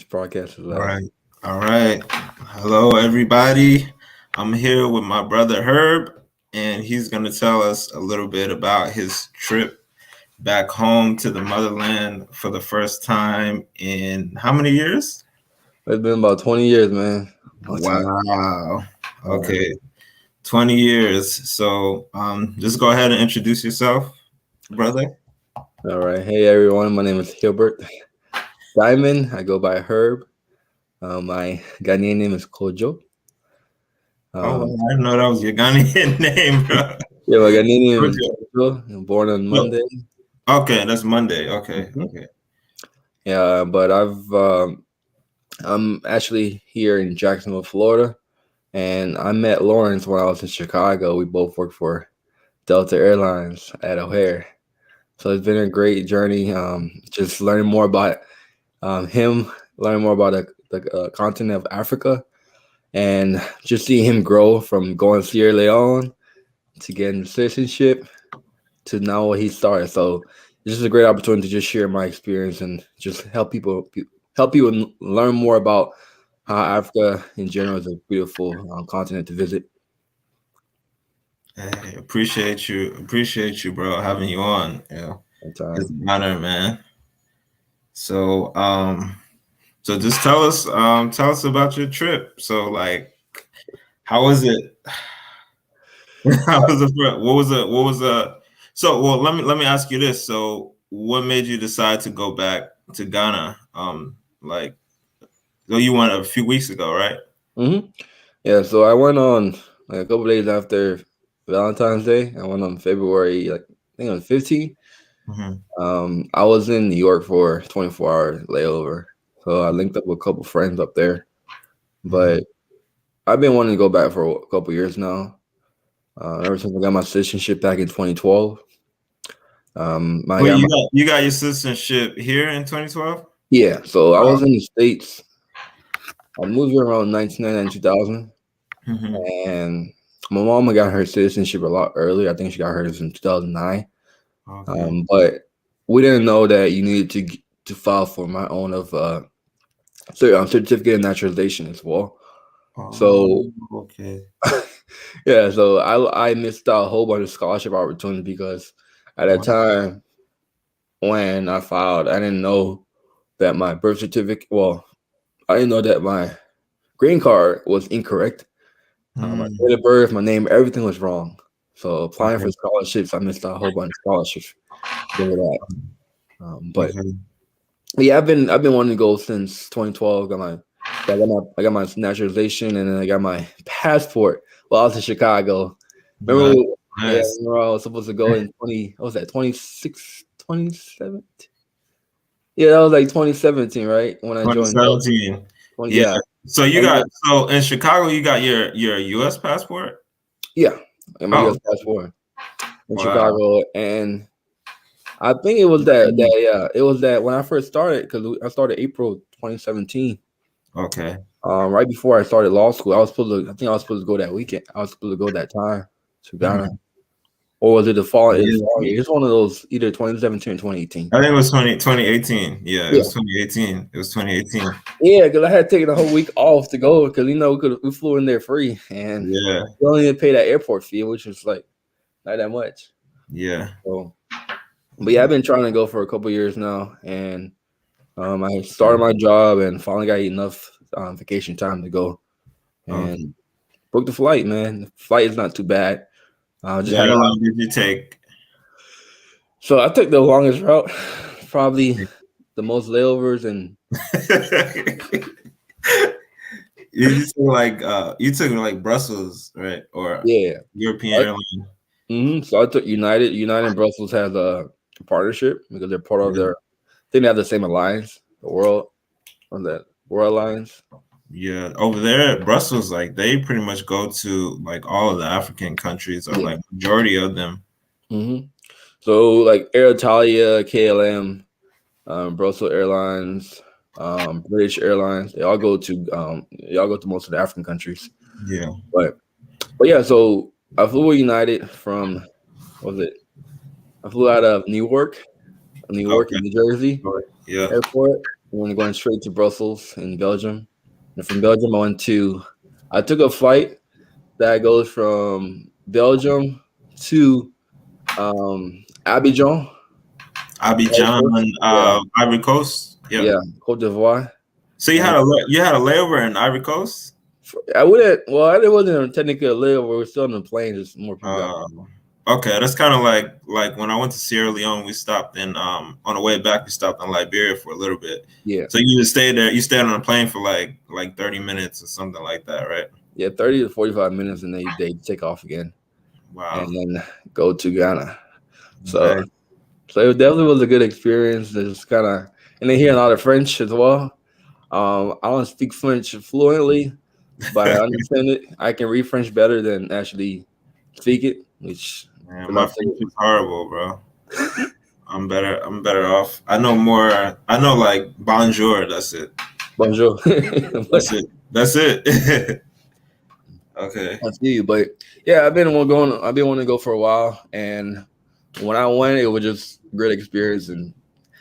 broadcast is All live. right. All right. Hello, everybody. I'm here with my brother Herb, and he's going to tell us a little bit about his trip back home to the motherland for the first time in how many years? It's been about 20 years, man. Long time. Wow. Okay. 20 years. So just go ahead and introduce yourself, brother. All right. Hey, everyone. My name is Hilbert Diamond. I go by Herb. My Ghanaian name is Kojo. Oh, Um, wow. I didn't know that was your Ghanaian name, bro. yeah, my Ghanaian name is Okay. Kojo. I'm born on Monday. Okay, that's Monday. Okay. Mhm. Okay. Yeah, but I'm actually here in Jacksonville, Florida, and I met Lawrence when I was in Chicago. We both worked for Delta Airlines at O'Hare. So it's been a great journey. Just learning more about him, learning more about the continent of Africa, and just seeing him grow from going to Sierra Leone to getting citizenship to now what he started. So this is a great opportunity to just share my experience and just help people learn more about how Africa in general is a beautiful continent to visit. Hey, appreciate you, bro, having you on. Yeah, it's Sometime. an honor, man. So, so just tell us about your trip. So, like, how was it? How was the trip? What was the? So, well, let me ask you this. So, what made you decide to go back to Ghana? Like, so you went a few weeks ago, right? hmm Yeah, so I went on like a couple days after Valentine's Day. I went on February, like I think it was 15th. Mm-hmm. I was in New York for 24-hour layover, so I linked up with a couple friends up there. Mm-hmm. But I've been wanting to go back for a couple years now. Ever since I got my citizenship back in 2012. I Wait, got my you got your citizenship here in 2012? yeah. So I Wow. was in the States. I moved here around 1999, 2000, Mm-hmm. and my mama got her citizenship a lot earlier. I think she got hers in 2009. Okay. But we didn't know that you needed to file for my own of certificate of naturalization as well. Oh, So okay. yeah, so I missed out a whole bunch of scholarship opportunities because at that Wow. time when I filed, I didn't know that my birth certificate. Well, I didn't know that my green card was incorrect. My Mm, date of birth, my name, everything was wrong. So applying for okay. scholarships, I missed out a whole bunch of scholarships because of that. But Okay. yeah, I've been wanting to go since 2012. I got my naturalization, and then I got my passport while I was in Chicago. Remember, Nice. yeah, Nice. remember I was supposed to go in 20. What was that? 26, 27? Yeah, that was like 2017, right? When I joined Delta. 2017. 20, Yeah. yeah, So you and got then so in Chicago you got your US passport? yeah, I got my Oh, U.S. passport in wow. Chicago, and I think it was that yeah, it was that when I first started because I started April 2017. Okay. Right before I started law school, I think I was supposed to go that weekend. I was supposed to go that time to Ghana. Mhm. Or was it the fall? It was Yeah. fall year. It's one of those, either 2017 or 2018. I think it was 2018. Yeah, it Yeah. was 2018. It was 2018. Yeah, because I had taken a whole week off to go because we flew in there free and Yeah. we only had to pay that airport fee, which was like not that much. Yeah. So, but yeah, I've been trying to go for a couple years now, and I started my job and finally got enough vacation time to go Okay. and book the flight. Man, the flight is not too bad. Just Yeah, had how a long did you take? So I took the longest route, probably the most layovers, and You took like Brussels, right? Or yeah. European Airlines. So I took United. United and Brussels has a partnership because they're part of Yeah. their. I think they have the same alliance, the World, on that World Alliance. Yeah. Over there at Brussels, like they pretty much go to like all of the African countries or Yeah. like majority of them. hmm So like Air Italia, KLM, Brussels Airlines, British Airlines, they all go to most of the African countries. Yeah. But yeah, so I flew with United from what was it? I flew out of Newark, Okay. New Jersey Yeah. airport. We went going straight to Brussels in Belgium, and from Belgium I took a flight that goes from Belgium to Abidjan Abidjan, airport. Yeah, Ivory Coast. Yeah. yeah, Cote d'Ivoire. So you And had you had a layover in Ivory Coast. I wouldn't. Well, it wasn't technically a layover. We were still on the plane. Just more people got. Uh, okay, that's kind of like when I went to Sierra Leone, we stopped in on the way back. We stopped in Liberia for a little bit. Yeah, So you just stayed there. You stayed on a plane for like 30 minutes or something like that, right? yeah, 30 to 45 minutes, and they take off again, and Wow. then go to Ghana. So Nice. so it definitely was a good experience. It's kind of and then hearing a lot of French as well. I don't speak French fluently, but I understand it. I can read French better than actually speak it, which Man, because my I French is horrible, bro. I'm better. I'm better off. I know more. I know like bonjour. That's it. bonjour. That's But it. That's it. Okay. I see you. But yeah, I've been wanting to go for a while, and when I went, it was just a great experience, and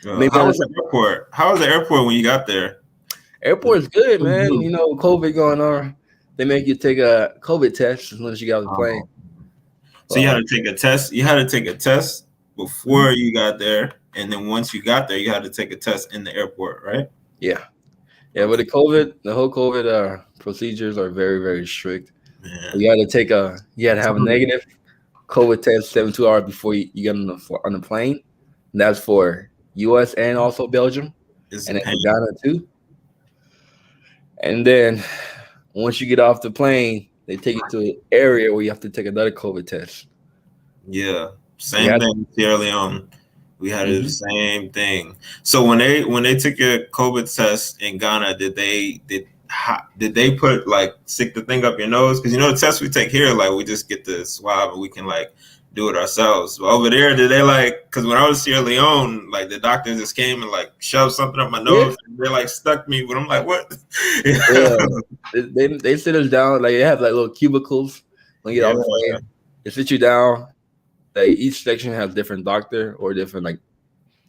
maybe How was the airport? How was the airport when you got there? airport's good, man. Mhm. You know, COVID going on, they make you take a COVID test as soon as you get off the plane. Oh. So you had So, to take a test. You had to take a test mhm. before you got there, and then once you got there, you had to take a test in the airport, right? Yeah, yeah. But Okay, the whole COVID procedures are very, very strict. man. You had to have a negative COVID test 72 hours before you get on the plane. And that's for U.S. and also Belgium, It's a and then for pain. Ghana too. And then once you get off the plane, they take you to an area where you have to take another COVID test. Yeah, We same had, thing in Sierra Leone. We had the mhm. same thing. So when they took your COVID test in Ghana, did they put like stick the thing up your nose? Because you know the test we take here, like we just get the swab and we can like do it ourselves. But over there, did they like? Because when I was in Sierra Leone, like the doctor just came and like shoved something up my Yeah, nose. And they like stuck me, but I'm like, what? yeah. They sit us down like they have like little cubicles when you get Yeah. off the plane. They sit you down. Like each section has different doctor or different like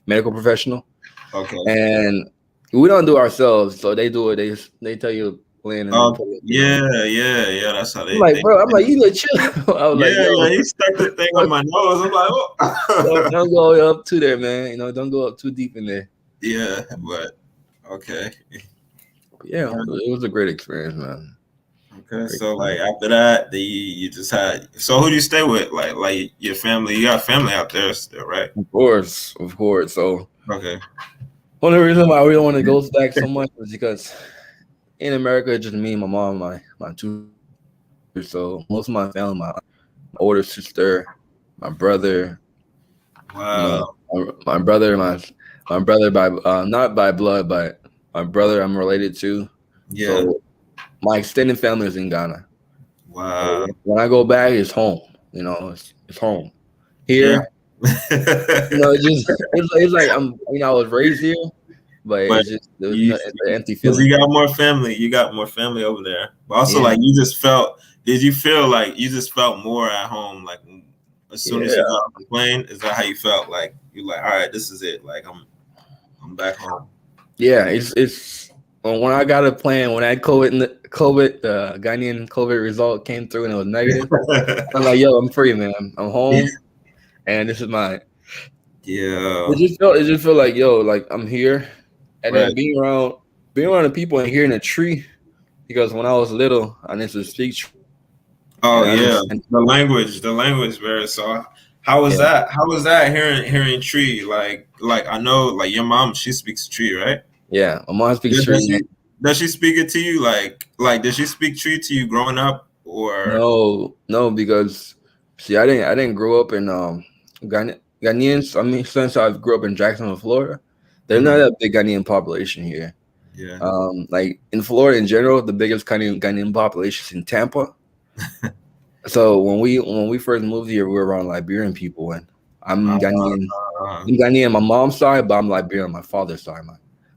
medical professional, Okay. and we don't do it ourselves. So they do it. They tell you when and they put it. You know. Yeah, yeah, yeah. That's how I'm they. like, bro. I'm like, you look chill. I was like, Yeah, yo, yeah, he stuck the thing on my nose. I'm like, oh. don't go up to there, man. You know, don't go up too deep in there. Yeah, but okay. Yeah, it was a great experience, man. Okay, Great so like experience. after that, you just had. So who do you stay with? Like your family. You got family out there still, right? Of course, of course. So Okay. only reason why I really want to go back so much is because in America, it's just me, my mom, my two sisters. So most of my family, my older sister, my brother, you know, Wow. my brother, my brother by not by blood, but my brother I'm related to. Yeah. So my extended family is in Ghana. Wow. So when I go back, it's home. You know, it's home. Yeah. Here, you know, it's like I was raised here, but But it's just you, it's an empty because feeling. you got more family, you got more family over there. But also, Yeah, like, you just felt. Did you feel like you just felt more at home? Like, as soon as you yeah, got off the plane, is that how you felt? Like, you're like, all right, this is it. Like, I'm back home. yeah. It's when I got a plan when that Ghanaian COVID result came through and it was negative. I'm like, yo, I'm free, man. I'm Yeah. home, and this is mine. Yeah. It just felt like yo, like I'm here, and then Right. being around the people and hearing a tree because when I was little, I used to speak Oh and I yeah, understand. the language barrier. So how was Yeah, that? How was that hearing Tree? Like I know like your mom, she speaks Tree, right? yeah. My mom speaks Yeah, tree. does she speak it to you? Like did she speak Tree to you growing up or No, no, because see, I didn't grow up in Ghanaians. I mean, since I grew up in Jacksonville, Florida, there's not Mhm. a big Ghanaian population here. Yeah. Like in Florida in general, the biggest Ghanaian population is in Tampa. So when we first moved here, we were around Liberian people, and I'm Ghanaian. Uh, I'm Ghanaian on my mom's side, but I'm Liberian on my father's side,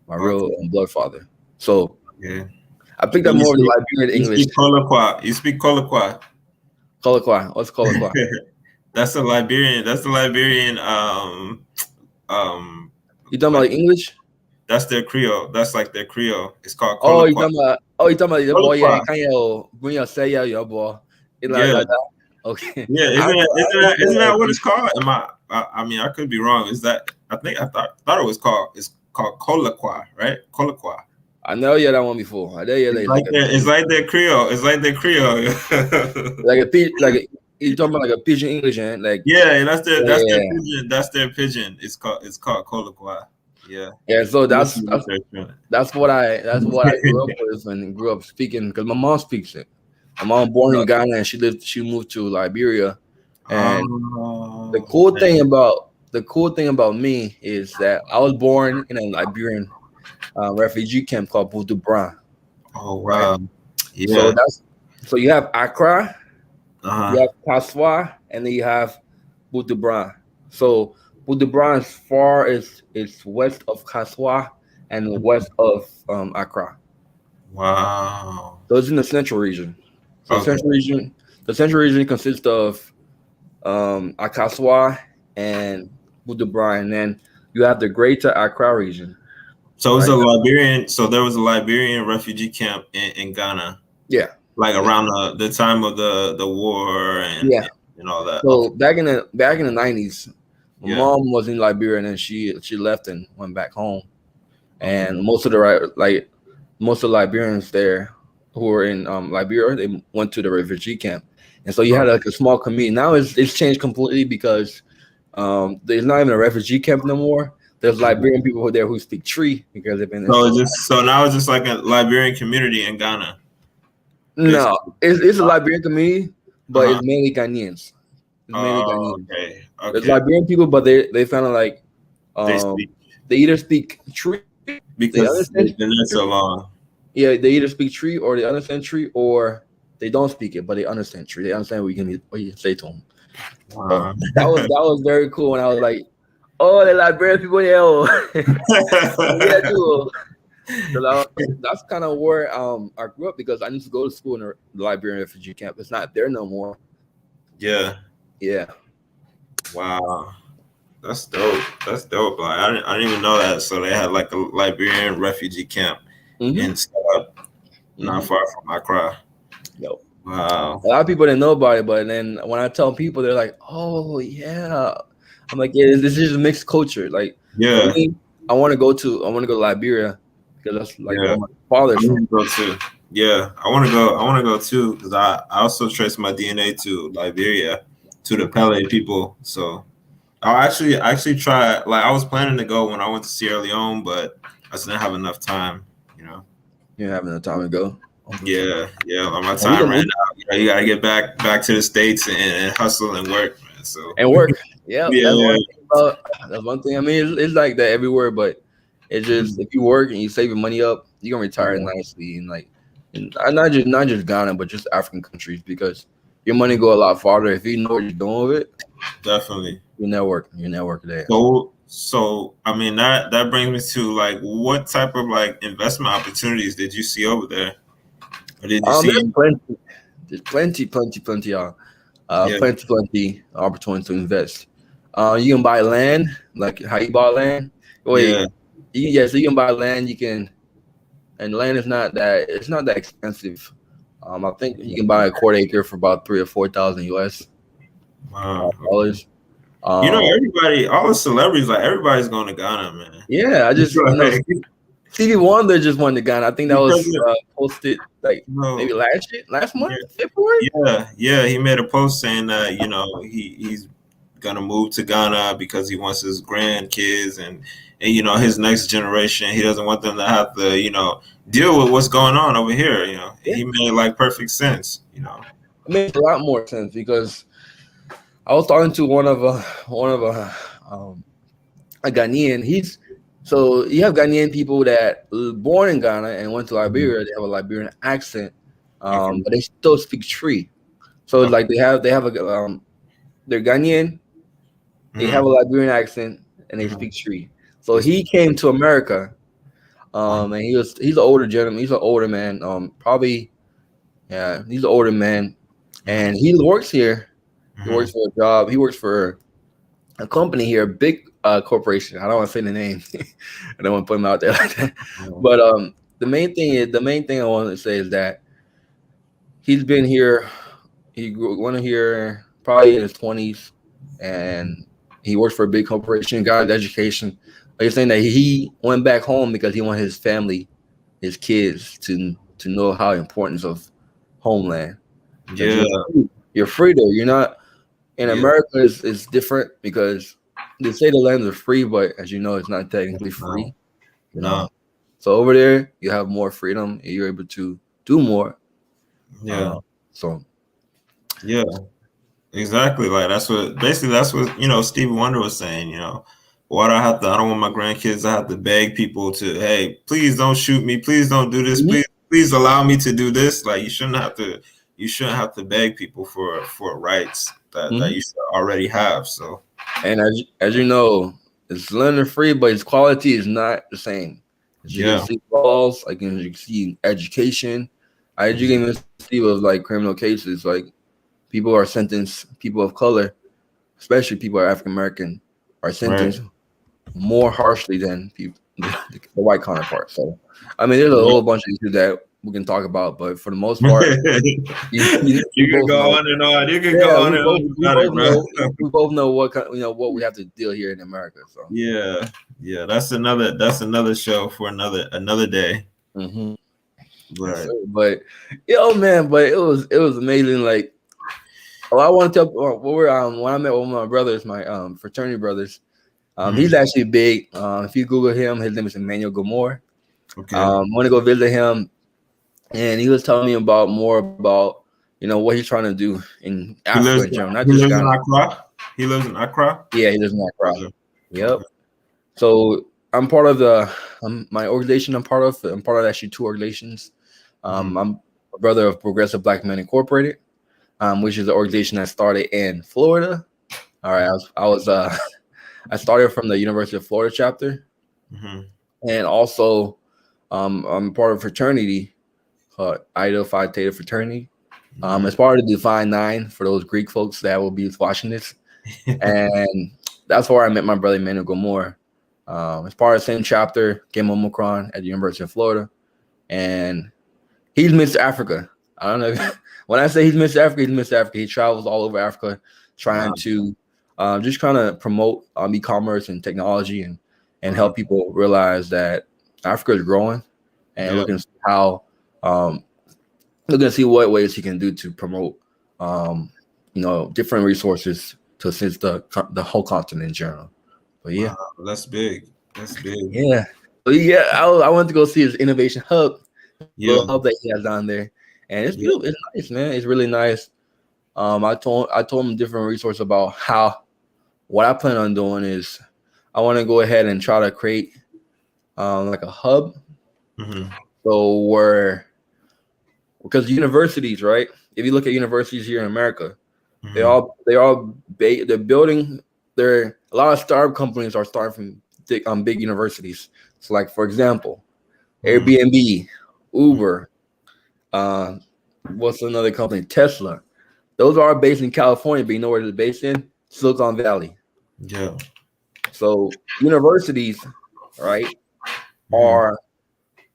my real okay. blood father. So Yeah. I picked And up more of the Liberian you English. speak Kolokwa. You speak Kolokwa. Kolokwa. What's Kolokwa? That's a Liberian. That's the Liberian. Um. You talking about What? like English? That's their Creole. That's like their Creole. It's called Oh, Colloquy. you talking about the boy? Yeah, Colloquy. kind of when you say your boy, it Yeah, like that. Okay, yeah. I Isn't know, that I isn't that isn't understand that that what piece. it's called? I mean, I could be wrong. Is that I thought it was called. It's called Colloquy, right? Colloquy. I know you that one before. I know you It's that like it's like their Creole. It's like their Creole. you talking about like a pigeon English, and like Yeah, and that's their yeah, pigeon. That's their pigeon. It's called Colloquy. Yeah. yeah. So Listen to what they're doing. that's what I grew up with and grew up speaking because my mom speaks it. My mom born in Ghana and she moved to Liberia, and Oh, man. the cool thing about me is that I was born in a Liberian refugee camp called Boudou, Oh, right? wow. So Yeah. you have Accra, you Uh-huh. have Kaswa, and then you have Boudou. So Boudou is far as it's west of Kaswa and west of Accra. Wow. So it's in the central region. So Okay. the central region consists of Akaswa and Boudou, and then you have the greater Accra region, So it was right? a Liberian. So there was a Liberian refugee camp in Ghana, Yeah, like yeah, around the time of the war yeah. and all that. So Okay. back in the 90s, my Yeah. mom was in Liberia, and then she left and went back home. Okay. And most of the Liberians there who were in Liberia, they went to the refugee camp, and so you had Okay. like a small community. Now it's changed completely because there's not even a refugee camp no more. There's Liberian people who are there who speak Tree because they've been So enslaved. now it's just like a Liberian community in Ghana, No, basically. it's a Liberian community, but Uh-huh. it's mainly Ghanaians. It's mainly Oh, Ghanaians. okay. There's Okay. Liberian people, but they kind of like They um speak they either speak Tree, they because understand they've been there so long. yeah, they either speak Tree or they understand Tree or they don't speak it, but they understand Tree. They understand what you can say to them. So Wow. that was very cool. And I was like, oh, the Liberian people there. Oh. Yeah, too. So that's kind of where I grew up because I used to go to school in the Liberian refugee camp. It's not there no more. Yeah. Yeah. Wow. That's dope. That's dope. Like I didn't even know that. So they had like a Liberian refugee camp Mm-hmm. in Stub, not Mm-hmm. far from Accra. Yo. Wow. A lot of people didn't know about it, but then when I tell people, they're like, "Oh yeah." I'm like, "Yeah, this is just mixed culture." Like for Yeah. me, I want to go to Liberia because that's like Yeah. where my father's I from. want to go too. Yeah, I want to go. I want to go too because I also trace my DNA to Liberia, to the Pele people. So I actually try. Like I was planning to go when I went to Sierra Leone, but I just didn't have enough time. You know. You're having the time to go. Yeah, yeah. Like my And we time can ran out. You gotta get back to the states and hustle and work, man. So and work. Yeah, yeah, that's one thing. I mean, it's like that everywhere, but it's just if you work and you save your money up, you're gonna retire yeah, nicely and like, and not just Ghana, but just African countries because your money go a lot farther if you know what you're doing with it. definitely. Your network there. So I mean that brings me to like what type of like investment opportunities did you see over there? Or did you There's see? plenty, Yeah, plenty opportunities to invest. You can buy land, like how you buy land. yeah. Wait, yeah, so you can buy land. You can, and land is not that expensive. I think you can buy a quarter acre for about 3 or 4 thousand US Wow. Okay. dollars. Um, Everybody, all the celebrities, like everybody's going to Ghana, man. yeah, I just Like, Stevie Wonder just won the Ghana. I think that was because posted like maybe no, last yeah, month, February. yeah. He made a post saying that he's gonna move to Ghana because he wants his grandkids and his next generation. He doesn't want them to have to deal with what's going on over here. Yeah, He made like perfect sense. it makes a lot more sense because I was talking to one of a Ghanaian. So you have Ghanaian people that were born in Ghana and went to Mhm. Liberia. They have a Liberian accent, Okay. but they still speak Tree. So it's Okay. like they have a they're Ghanaian. They have a Mhm. Liberian accent and they Mhm. speak Tree. So They he speak. came to America, Wow. and he's an older gentleman. He's an older man. Probably yeah, he's an older man, Mhm. and he works here. He works Mhm. for a job. He works for a company here, a big corporation. I don't want to say the name. I don't want to put them out there like that. Yeah. But the main thing I want to say is that he's been here. Went here probably in his 20s, and he works for a big corporation. Got his education. But he's saying that he went back home because he wanted his family, his kids, to know how importance of homeland. Because Yeah. you're free there. You're not in Yeah. America. Is different because they say the lands are free, but as you know, it's not technically No. free. You No. know, so over there you have more freedom and you're able to do more. Yeah. Uh, so Yeah. Exactly. Like that's what basically that's what Stevie Wonder was saying. Why do I have to? I don't want my grandkids to have to beg people to, hey, please don't shoot me. Please don't do this. Mhm, Please allow me to do this. Like you shouldn't have to. You shouldn't have to beg people for rights that mhm. you should already have. So And as you know, it's learning free, but its quality is not the same. As you can yeah. see laws, like as you can see education, as you can even see with like criminal cases, like people are sentenced, people of color, especially people are African American, are Right. sentenced more harshly than people the white counterpart. So I mean, there's a Yeah. whole bunch of issues that we can talk about, but for the most part, we You could both go know. on and on. You could Yeah, go on and on we about it, both bro. know we both know what we have to deal here in America. So. Yeah. Yeah. That's another show for another day. Hmm. Yes, sir. But But yo, man, but it was amazing. Like, oh, I want to tell what we're when I met with my brothers, my fraternity brothers. He's mhm. actually big. If you Google him, his name is Emmanuel Gilmore. Okay. I want to go visit him, and he was telling me about more about what he's trying to do in He Africa lives in general, not he just lives in Ghana. Accra. He lives in Accra. Yeah, he does not cry. Okay. Yep. Okay. So I'm part of the my organization. I'm part of. I'm part of actually two organizations. Mhm. I'm a brother of Progressive Black Men Incorporated, which is an organization that started in Florida. All right, I started from the University of Florida chapter, Mhm. and also I'm part of a fraternity called Iota Phi Theta Fraternity. Mhm. As part of the Divine Nine for those Greek folks that will be watching this, and that's where I met my brother Emmanuel Gomor. As part of the same chapter, Game Omicron at the University of Florida, and he's Mr. Africa. I don't know when I say he's Mr. Africa, he's Mr. Africa. He travels all over Africa, Wow. trying to just kind of promote e-commerce and technology and Uh-huh. help people realize that Africa is growing and Yeah. looking to see how um, looking to see what ways he can do to promote um, different resources to assist the whole continent in general. But yeah, Wow. That's big. That's big. yeah. So yeah, I went to go see his innovation hub, his little Yeah. hub that he has down there, and it's Yeah. beautiful. It's nice, man. It's really nice. I told him different resources about how what I plan on doing is I want to go ahead and try to create like a hub. Mhm. So where because universities, right? If you look at universities here in America, Mhm. they're building. They're a lot of startup companies are starting from big universities. So like for example, Mhm. Airbnb, Uber, uh, what's another company? Tesla. Those are based in California, but you know where they're based in? Silicon Valley. Yeah. So universities, right, Mhm. are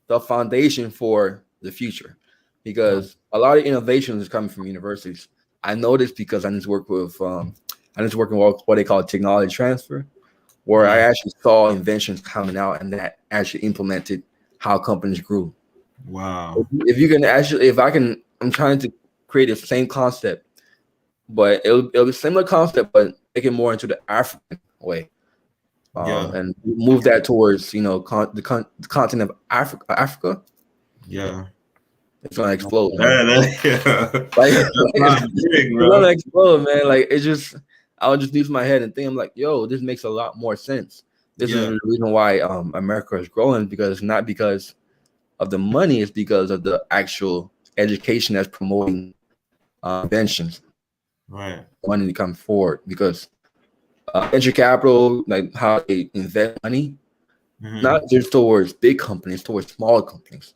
the foundation for the future because a lot of innovation is coming from universities. I know this because I just working with what they call technology transfer, where I Mhm. actually saw inventions coming out and that actually implemented how companies grew. Wow. If you can actually, if I can, I'm trying to create the same concept, but it'll be similar concept, but make it more into the African way, Yeah. and move that towards the continent of Africa. Yeah. It's gonna explode, man. Yeah. Like, That's not big, it's bro. gonna explode, man. Like it's just, I would just use my head and think, I'm like, yo, this makes a lot more sense. This is Yeah. the reason why America is growing because not because of the money, it's because of the actual education that's promoting inventions, Right. money to come forward. Because venture capital, like how they invest money, Mhm. not just towards big companies, towards smaller companies.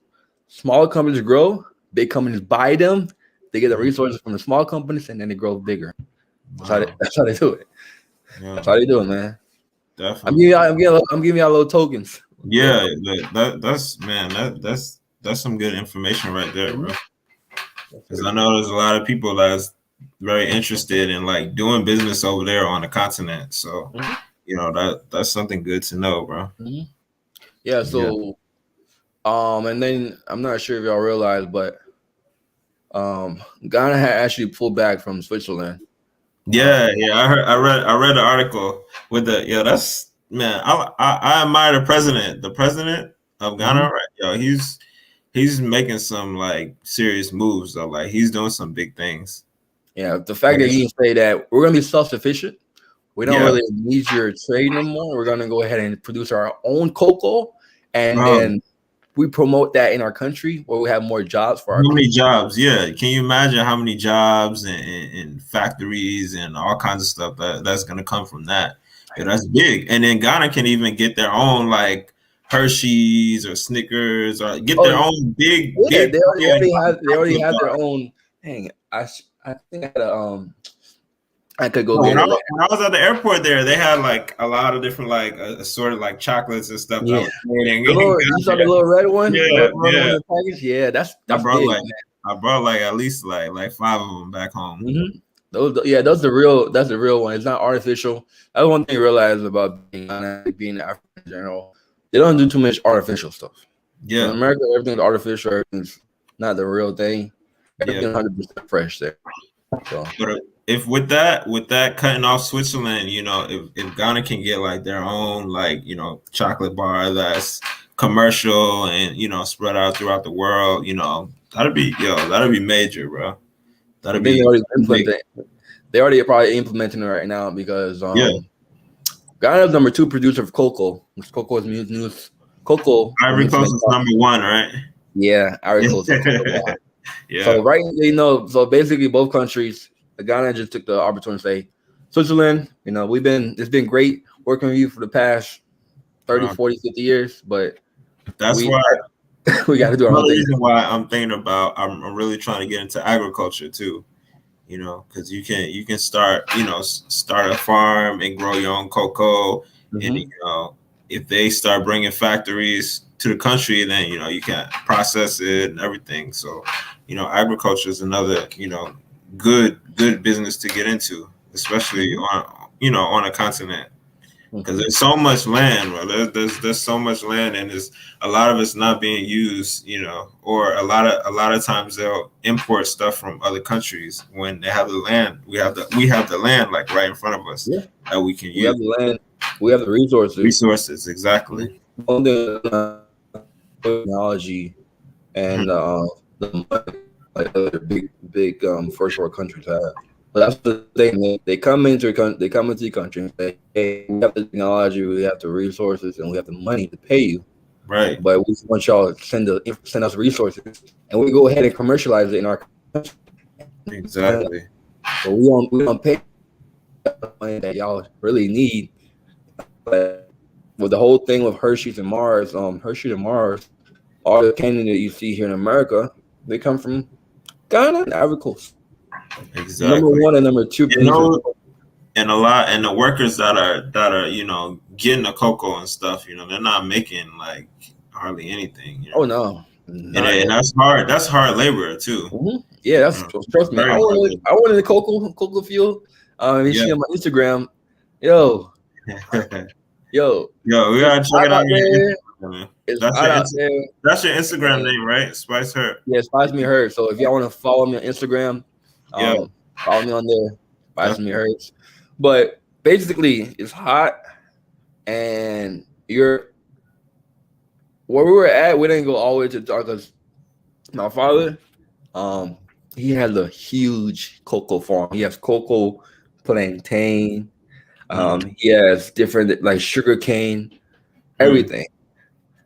Smaller companies grow, big companies buy them. They get the Mhm. resources from the small companies, and then they grow bigger. Wow. That's how they do it. Yeah, That's how they do it, man. definitely. I'm giving y'all little tokens. Yeah, that's man, that's some good information right there, bro. Mhm. Yes, Because I sir. know there's a lot of people that's very interested in like doing business over there on the continent. So, Mhm. that's something good to know, bro. Mhm. Yeah. Yeah. So, and then I'm not sure if y'all realize, but Ghana had actually pulled back from Switzerland. Yeah, yeah. I read the article with the that's man. I admire the president of Ghana. Mhm. Right, he's making some like serious moves though. Like he's doing some big things. Yeah, the fact Like that he can say that we're gonna be self-sufficient, we don't yeah, really need your trade no more. We're gonna go ahead and produce our own cocoa, and bro. then we promote that in our country where we have more jobs for our How many people. jobs? Yeah, can you imagine how many jobs and factories and all kinds of stuff that's gonna come from that? Yeah, that's big. And then Ghana can even get their own like Hershey's or Snickers or get their Oh own big yeah, big brand they already chocolate have their bar. own. Dang, I think I had a I could go No, get when it I later. when I was at the airport there, they had like a lot of different like assorted like chocolates and stuff that Yeah, was made in the little you saw the Ghana. little red one, the Yeah, little red one yeah. in the package. Yeah, I that's brought big. like I brought like at least like five of them back home. Yeah, that's the real. That's the real one. It's not artificial. That's one thing you realize about being African in general. They don't do too much artificial stuff. In Yeah, America, everything's artificial. Everything's not the real thing. yeah. Everything's 100% fresh there. So But if with that cutting off Switzerland, if Ghana can get like their own like chocolate bar that's commercial and spread out throughout the world, that'd be major, bro. I That'd think be big. they already probably implementing it right now because Yeah, Ghana's number two producer of cocoa. Which cocoa is news. Cocoa is Ivory used to Coast make is coffee. number 1, right? Yeah, Ivory Coast is number one. Yeah, So so basically both countries, Ghana just took the opportunity to say, Switzerland, it's been great working with you for the past 30, bro. 40, 50 years, but That's we why. we got to do our own Another thing. reason why I'm thinking about I'm really trying to get into agriculture too. Because you can start start a farm and grow your own cocoa, and Hmm. if they start bringing factories to the country, then you can process it and everything. So agriculture is another good business to get into, especially Hmm. on a continent because Hmm. there's so much land, bro. There's so much land, and there's a lot of it's not being used, or a lot of times they'll import stuff from other countries when they have the land. We have the land like right in front of us Yeah, that we can we use. have the land, we have the resources. Resources, exactly. One thing, technology and Mhm. the money like other big first world countries have. But that's the thing. They come into the country and say, "Hey, we have the technology, we have the resources, and we have the money to pay you. Right, But we just want y'all to send us resources, and we go ahead and commercialize it in our country. exactly. So we don't pay the money that y'all really need." But with the whole thing with Hershey's and Mars, all the candy that you see here in America, they come from Ghana and Ivory Coast. Number Exactly. one and number two You producers. know, and the workers that are getting the cocoa and stuff, they're not making like hardly anything. Oh no, And, not and yet. that's hard. That's hard labor too. Yeah, Uh, trust me. Very hard labor. I wanted the cocoa field. You Yeah. see on my Instagram, yo, yo, Yo, we it's gotta check hot it out out on your there. Instagram, man. It's That's hot your out there. that's your Instagram And name, right? Spice Her. yeah, Spice Me Hurts. So if y'all want to follow me on Instagram, Yeah, follow me on there. Spice Me definitely. Hurts. But basically, it's hot, and you're where we were at. We didn't go all the way to dark because my father, um, he has a huge cocoa farm. He has cocoa, plantain. Mm, He has different like sugar cane, mm. everything.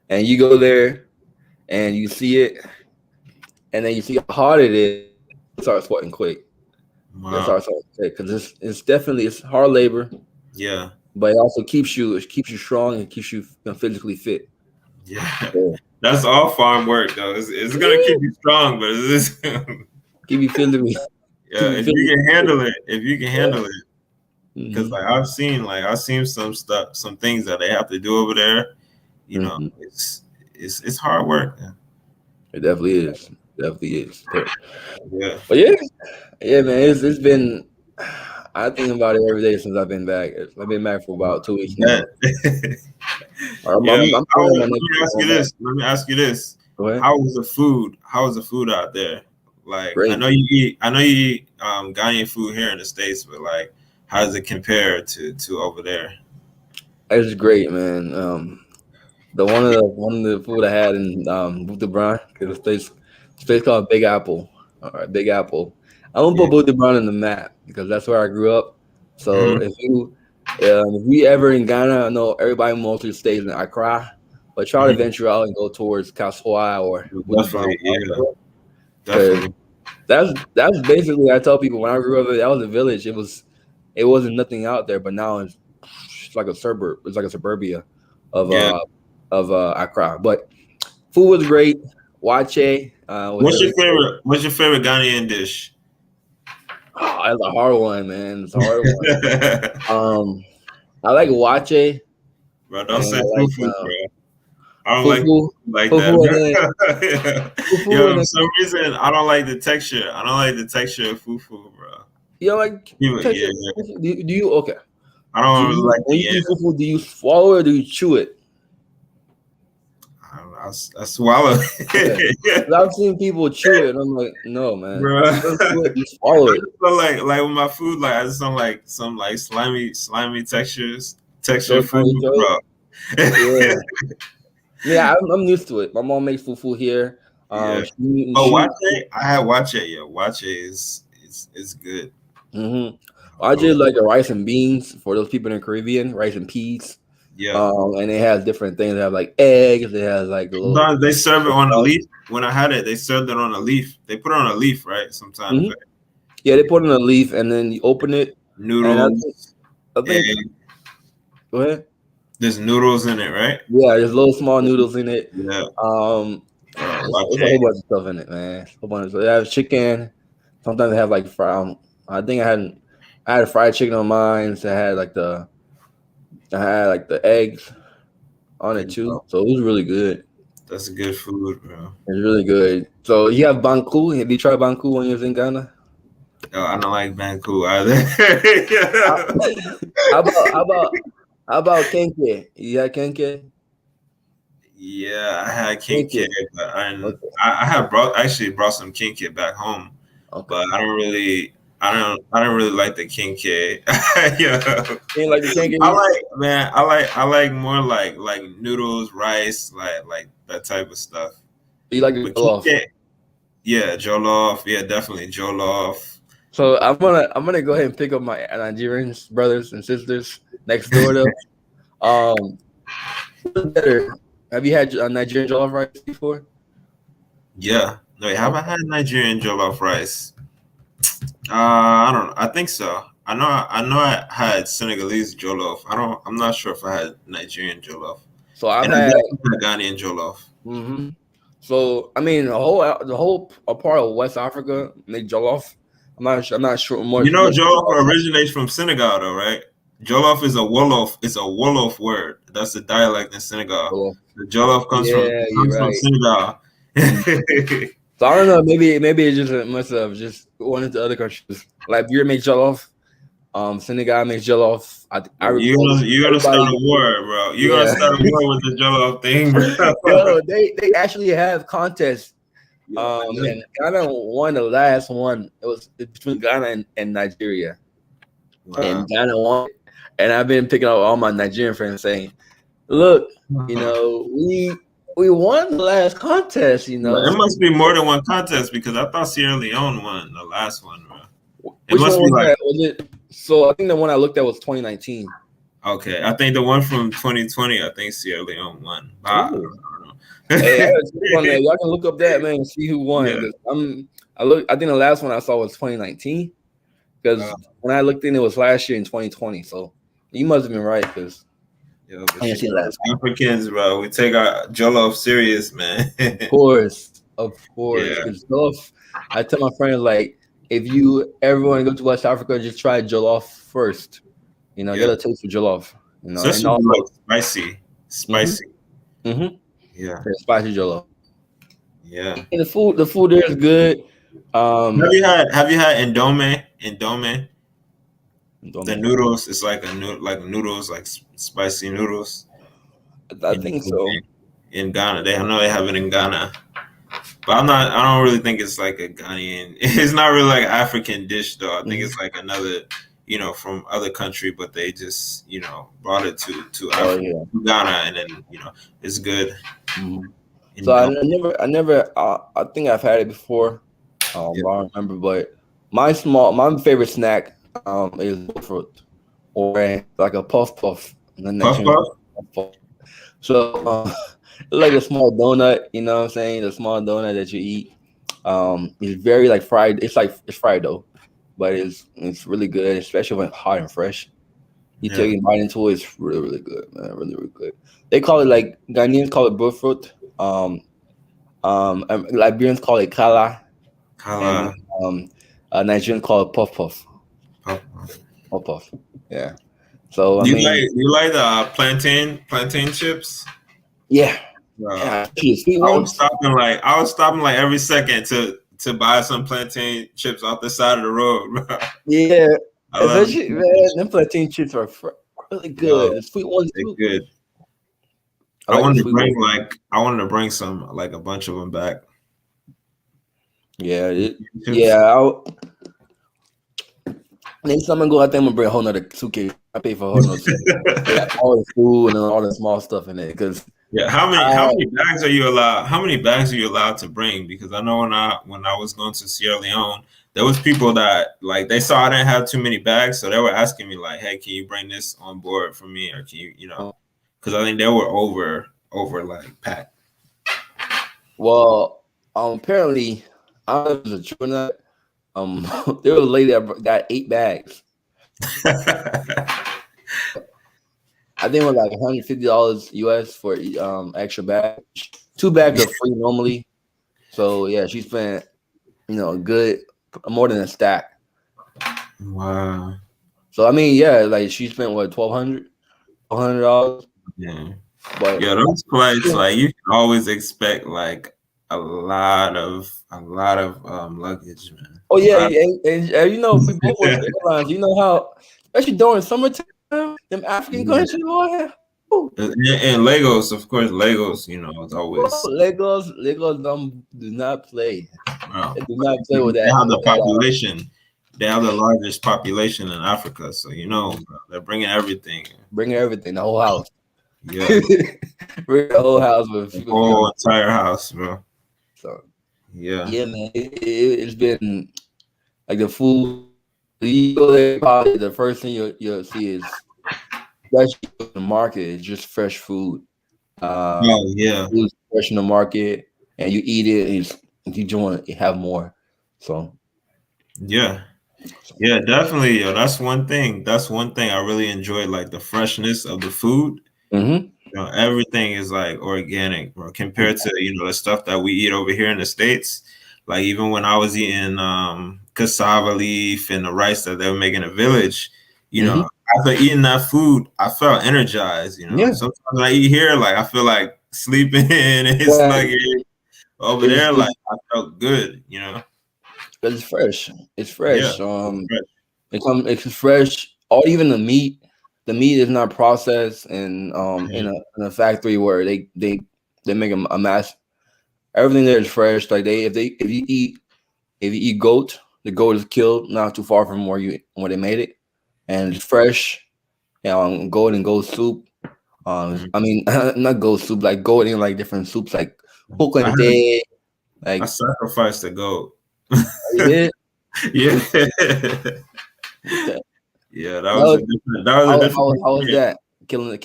And you go there and you see it, and then you see how hard it is. You start sweating quick. You Wow. start sweating quick because it's definitely it's hard labor, Yeah. but it also keeps you strong and keeps you physically fit. Yeah. So, That's all farm work though. It's gonna keep you strong, but it's, keep you physically keep yeah, you if you can physically fit. handle it, if you can Yeah. handle it. because Hmm. I've seen some stuff, some things that they have to do over there. You know, Hmm. it's hard work. Man. It definitely is. Definitely is. Yeah. But yeah, yeah, man. It's been. I think about it every day since I've been back. I've been back for about 2 weeks now. That, I'm, yeah. I'm, I'm planning on my Let next me trip ask you going back. this. Let me ask you this. Go ahead. How was the food? How was the food out there? Like, I Great. know you eat. I know you eat Ghanaian food here in the States, but like, how does it compare to over there? It's great, man. The one of the food I had in Booty Brown, because it's a place called Big Apple. All right, Big Apple. I won't Yeah. put Booty Brown in the map because that's where I grew up. So Hmm. if you ever in Ghana, I know everybody mostly stays in Accra, but try to Hmm. venture out and go towards Kaswa or Booty Brown, Definitely. Yeah. because Definitely. that's basically I tell people when I grew up that was a village. It wasn't nothing out there, but now it's like a suburb. It's like a suburbia of Yeah. Accra. But food was great. Wache was What's your really good. favorite? What's your favorite Ghanaian dish? Oh, that's a hard one, man. It's a hard one. Um, I like wache Bro, don't and say I like fufu, bro. I don't like fufu, food like fufu, that, and then bro. fufu, Yo, and for then some reason, I don't like the texture. I don't like the texture of fufu, bro. you know like Yeah, texture. yeah. Fufu, do you okay? I Do don't really you like the when you yam. eat fufu? Do you swallow it or do you chew it? I, don't know, I swallow Okay, it, 'cause I've seen people chew it, and I'm like, no, man. bro. If you don't chew it, you swallow I it. just feel like with my food, like I just don't like some like slimy texture Don't food, swallow your throat. bro. Yeah. Yeah, I'm used to it. My mom makes fufu here. Yeah. But She I had wache. Yeah, wache is good. mm-hmm. I I just love like the rice and beans for those people in the Caribbean, rice and peas. Yeah. And it has different things. They have like eggs. It has like the little. Sometimes they serve it on a leaf. When I had it, they served it on a leaf. They put it on a leaf, right? Sometimes, Hmm. right? Yeah, they put it in a leaf and then you open it, and Noodles, I think egg. go ahead. There's noodles in it, right? Yeah, there's little small noodles in it. Yeah. Um, it's a Wache. whole bunch of stuff in it, man. A whole bunch. So they have chicken. Sometimes they have like I think I had fried chicken on mine. So I had like the eggs on it You too. know, So it was really good. that's good food, bro. It's really good. So you have banku. Have you tried banku when you was in Ghana? Yo, I don't like Banku either. How, Yeah. how about how about how about kenke? You had kenke? Yeah, I had king Kenke. kid, but Okay. I have brought some king kid back home, Okay. but I don't really like the king kid. Yeah. You ain't like the I kenke? like man, I like more like noodles, rice, like that type of stuff. You like the But jollof? Kike, yeah, Jollof, yeah, definitely Jollof. So I'm gonna go ahead and pick up my Nigerian brothers and sisters next door though. Um, what's better? Have you had Nigerian jollof rice before? Yeah, no, have I Okay. had Nigerian Jollof rice? I don't know. I think so. I know I had Senegalese Jollof. I'm not sure if I had Nigerian Jollof, So I've and I had. definitely had Ghanaian Jollof. Hmm. So I mean, the whole a part of West Africa make jollof. I'm not sure. I'm not sure You much know, much Jollof about that. originates from Senegal, though, right? Jollof is a Wolof. It's a Wolof word. That's the dialect in Senegal. Jollof. The Jollof Yeah, you're comes from right. Senegal. Mhm. So I don't know. Maybe it just must have just went into other countries. Liberia makes jollof. Senegal makes jollof. Ivory Coast. You're gonna start a Everybody. war, bro. You're gonna Yeah. start a war with the Jollof thing, bro. Yo, they actually have contests. Yeah, I know. And Ghana won the last one. It was between Ghana and Nigeria, and Wow. Ghana won it. And I've been picking up all my Nigerian friends saying, "Look, we won the last contest, But it So must be more than one contest because I thought Sierra Leone won the last one, bro. It which one must be was like that? Was it? So I think the one I looked at was 2019. okay. I think the one from 2020. I think Sierra Leone won. Ooh. I don't Hey, I know. gotta check on that. Y'all can look up that man and see who won. Yeah. Because I think the last one I saw was 2019. Because when I looked in, it was last year in 2020. So you must have been right. Because Yo, I but didn't you see the know, last one. Africans, bro, we take our Jollof serious, man. Of course. Yeah. Because jollof, I tell my friends like, if you ever want to go to West Africa, just try jollof first. Get Yeah. a taste of jollof. And Especially like also, spicy. hmm Spicy. hmm Yeah. spicy jollof. Yeah. And the food there is good. Um, Have you had endome? Endome? don't The make- noodles is like like noodles, like spicy noodles I in think so. in Ghana. I know they have it in Ghana. But I'm not. I don't really think it's like a Ghanaian. It's not really like an African dish, though. I think Hmm it's like another, from other country, but they just brought it to Oh Africa, yeah. to Ghana, and then it's good. hmm So In I think I've had it before. Yeah. I don't remember, but my favorite snack is fruit or like a puff puff, and then Puff puff. puff puff. So it's like a small donut, you know what I'm saying? The small donut that you eat. It's very like fried. It's fried though, but it's really good, especially when hot and fresh. You Yeah. take a bite into it, it's really really good, man. Really really good. They call it like Ghanaians call it fruit. Liberians call it kala, and Kala. um, Nigerians call it puff puff. Puff puff. Puff puff. Yeah. So I Do mean, you like the plantain chips? yeah, Uh, yeah, especially the sweet ones. I was stopping like every second to buy some plantain chips off the side of the road, bro. Yeah, I love especially plantain man, chips. them plantain chips are really Yo, good. The sweet ones they too. good. I like the sweet ones. I wanted to bring some like a bunch of them back. Yeah, Chips. Next time I go, I think I'm gonna bring a whole nother suitcase. I pay for a whole nother suitcase. They got all the food and all the small stuff in it. Because Yeah, how many bags are you allowed? How many bags are you allowed to bring? Because I know when I was going to Sierra Leone, there was people that like they saw I didn't have too many bags, so they were asking me like, "Hey, can you bring this on board for me, or can you?" Because I think they were over like packed. well, apparently, I don't know if it's true or not. There was a lady that got 8 bags. I think it was like $150 US for extra bag. 2 bags are free normally. So yeah, she spent a good more than a stack. Wow. So I mean, yeah, like she spent what $1,200. Yeah. But Yeah, those flights, like you can always expect like a lot of luggage, man. oh A yeah, lot. and we both work for airlines. You know how, especially during summertime, them African Yeah. countries, boy. Ooh, And Legos, of course, Legos, it's always Legos do not play. well, They do not play with they that. have With the that. population. They have the largest population in Africa, so bro, they're bringing everything. Bring everything, the whole house. Yeah, Bring the whole house the with whole them. entire house, bro. So Yeah, yeah, man, it's been like the food. You go there, probably the first thing you'll see is, especially in the market, is just fresh food. oh yeah, Food's fresh in the market, and you eat it, and you want to have more. So, yeah, yeah, definitely. Yo, that's one thing. That's one thing I really enjoy, like the freshness of the food. hmm Everything is like organic, bro, compared to the stuff that we eat over here in the States. Like even when I was eating cassava leaf and the rice that they were making in the village, hmm after eating that food, I felt energized. yeah, Sometimes when I eat here, like I feel like sleeping and it's yeah, like over it's there, like it's, I felt good. it's fresh. It's Yeah. fresh. It's fresh. Or even the meat. The meat is not processed and in Mhm. a factory where they make a mass. Everything there is fresh. Like if you eat goat, the goat is killed not too far from where they made it, and it's fresh. Goat and goat soup. Mhm. I mean, not goat soup, like goat in like different soups, like I had pokente. I Like, sacrificed the goat. oh, you did? Yeah. Okay. Yeah, That was that was a different how was experience. that? Killing the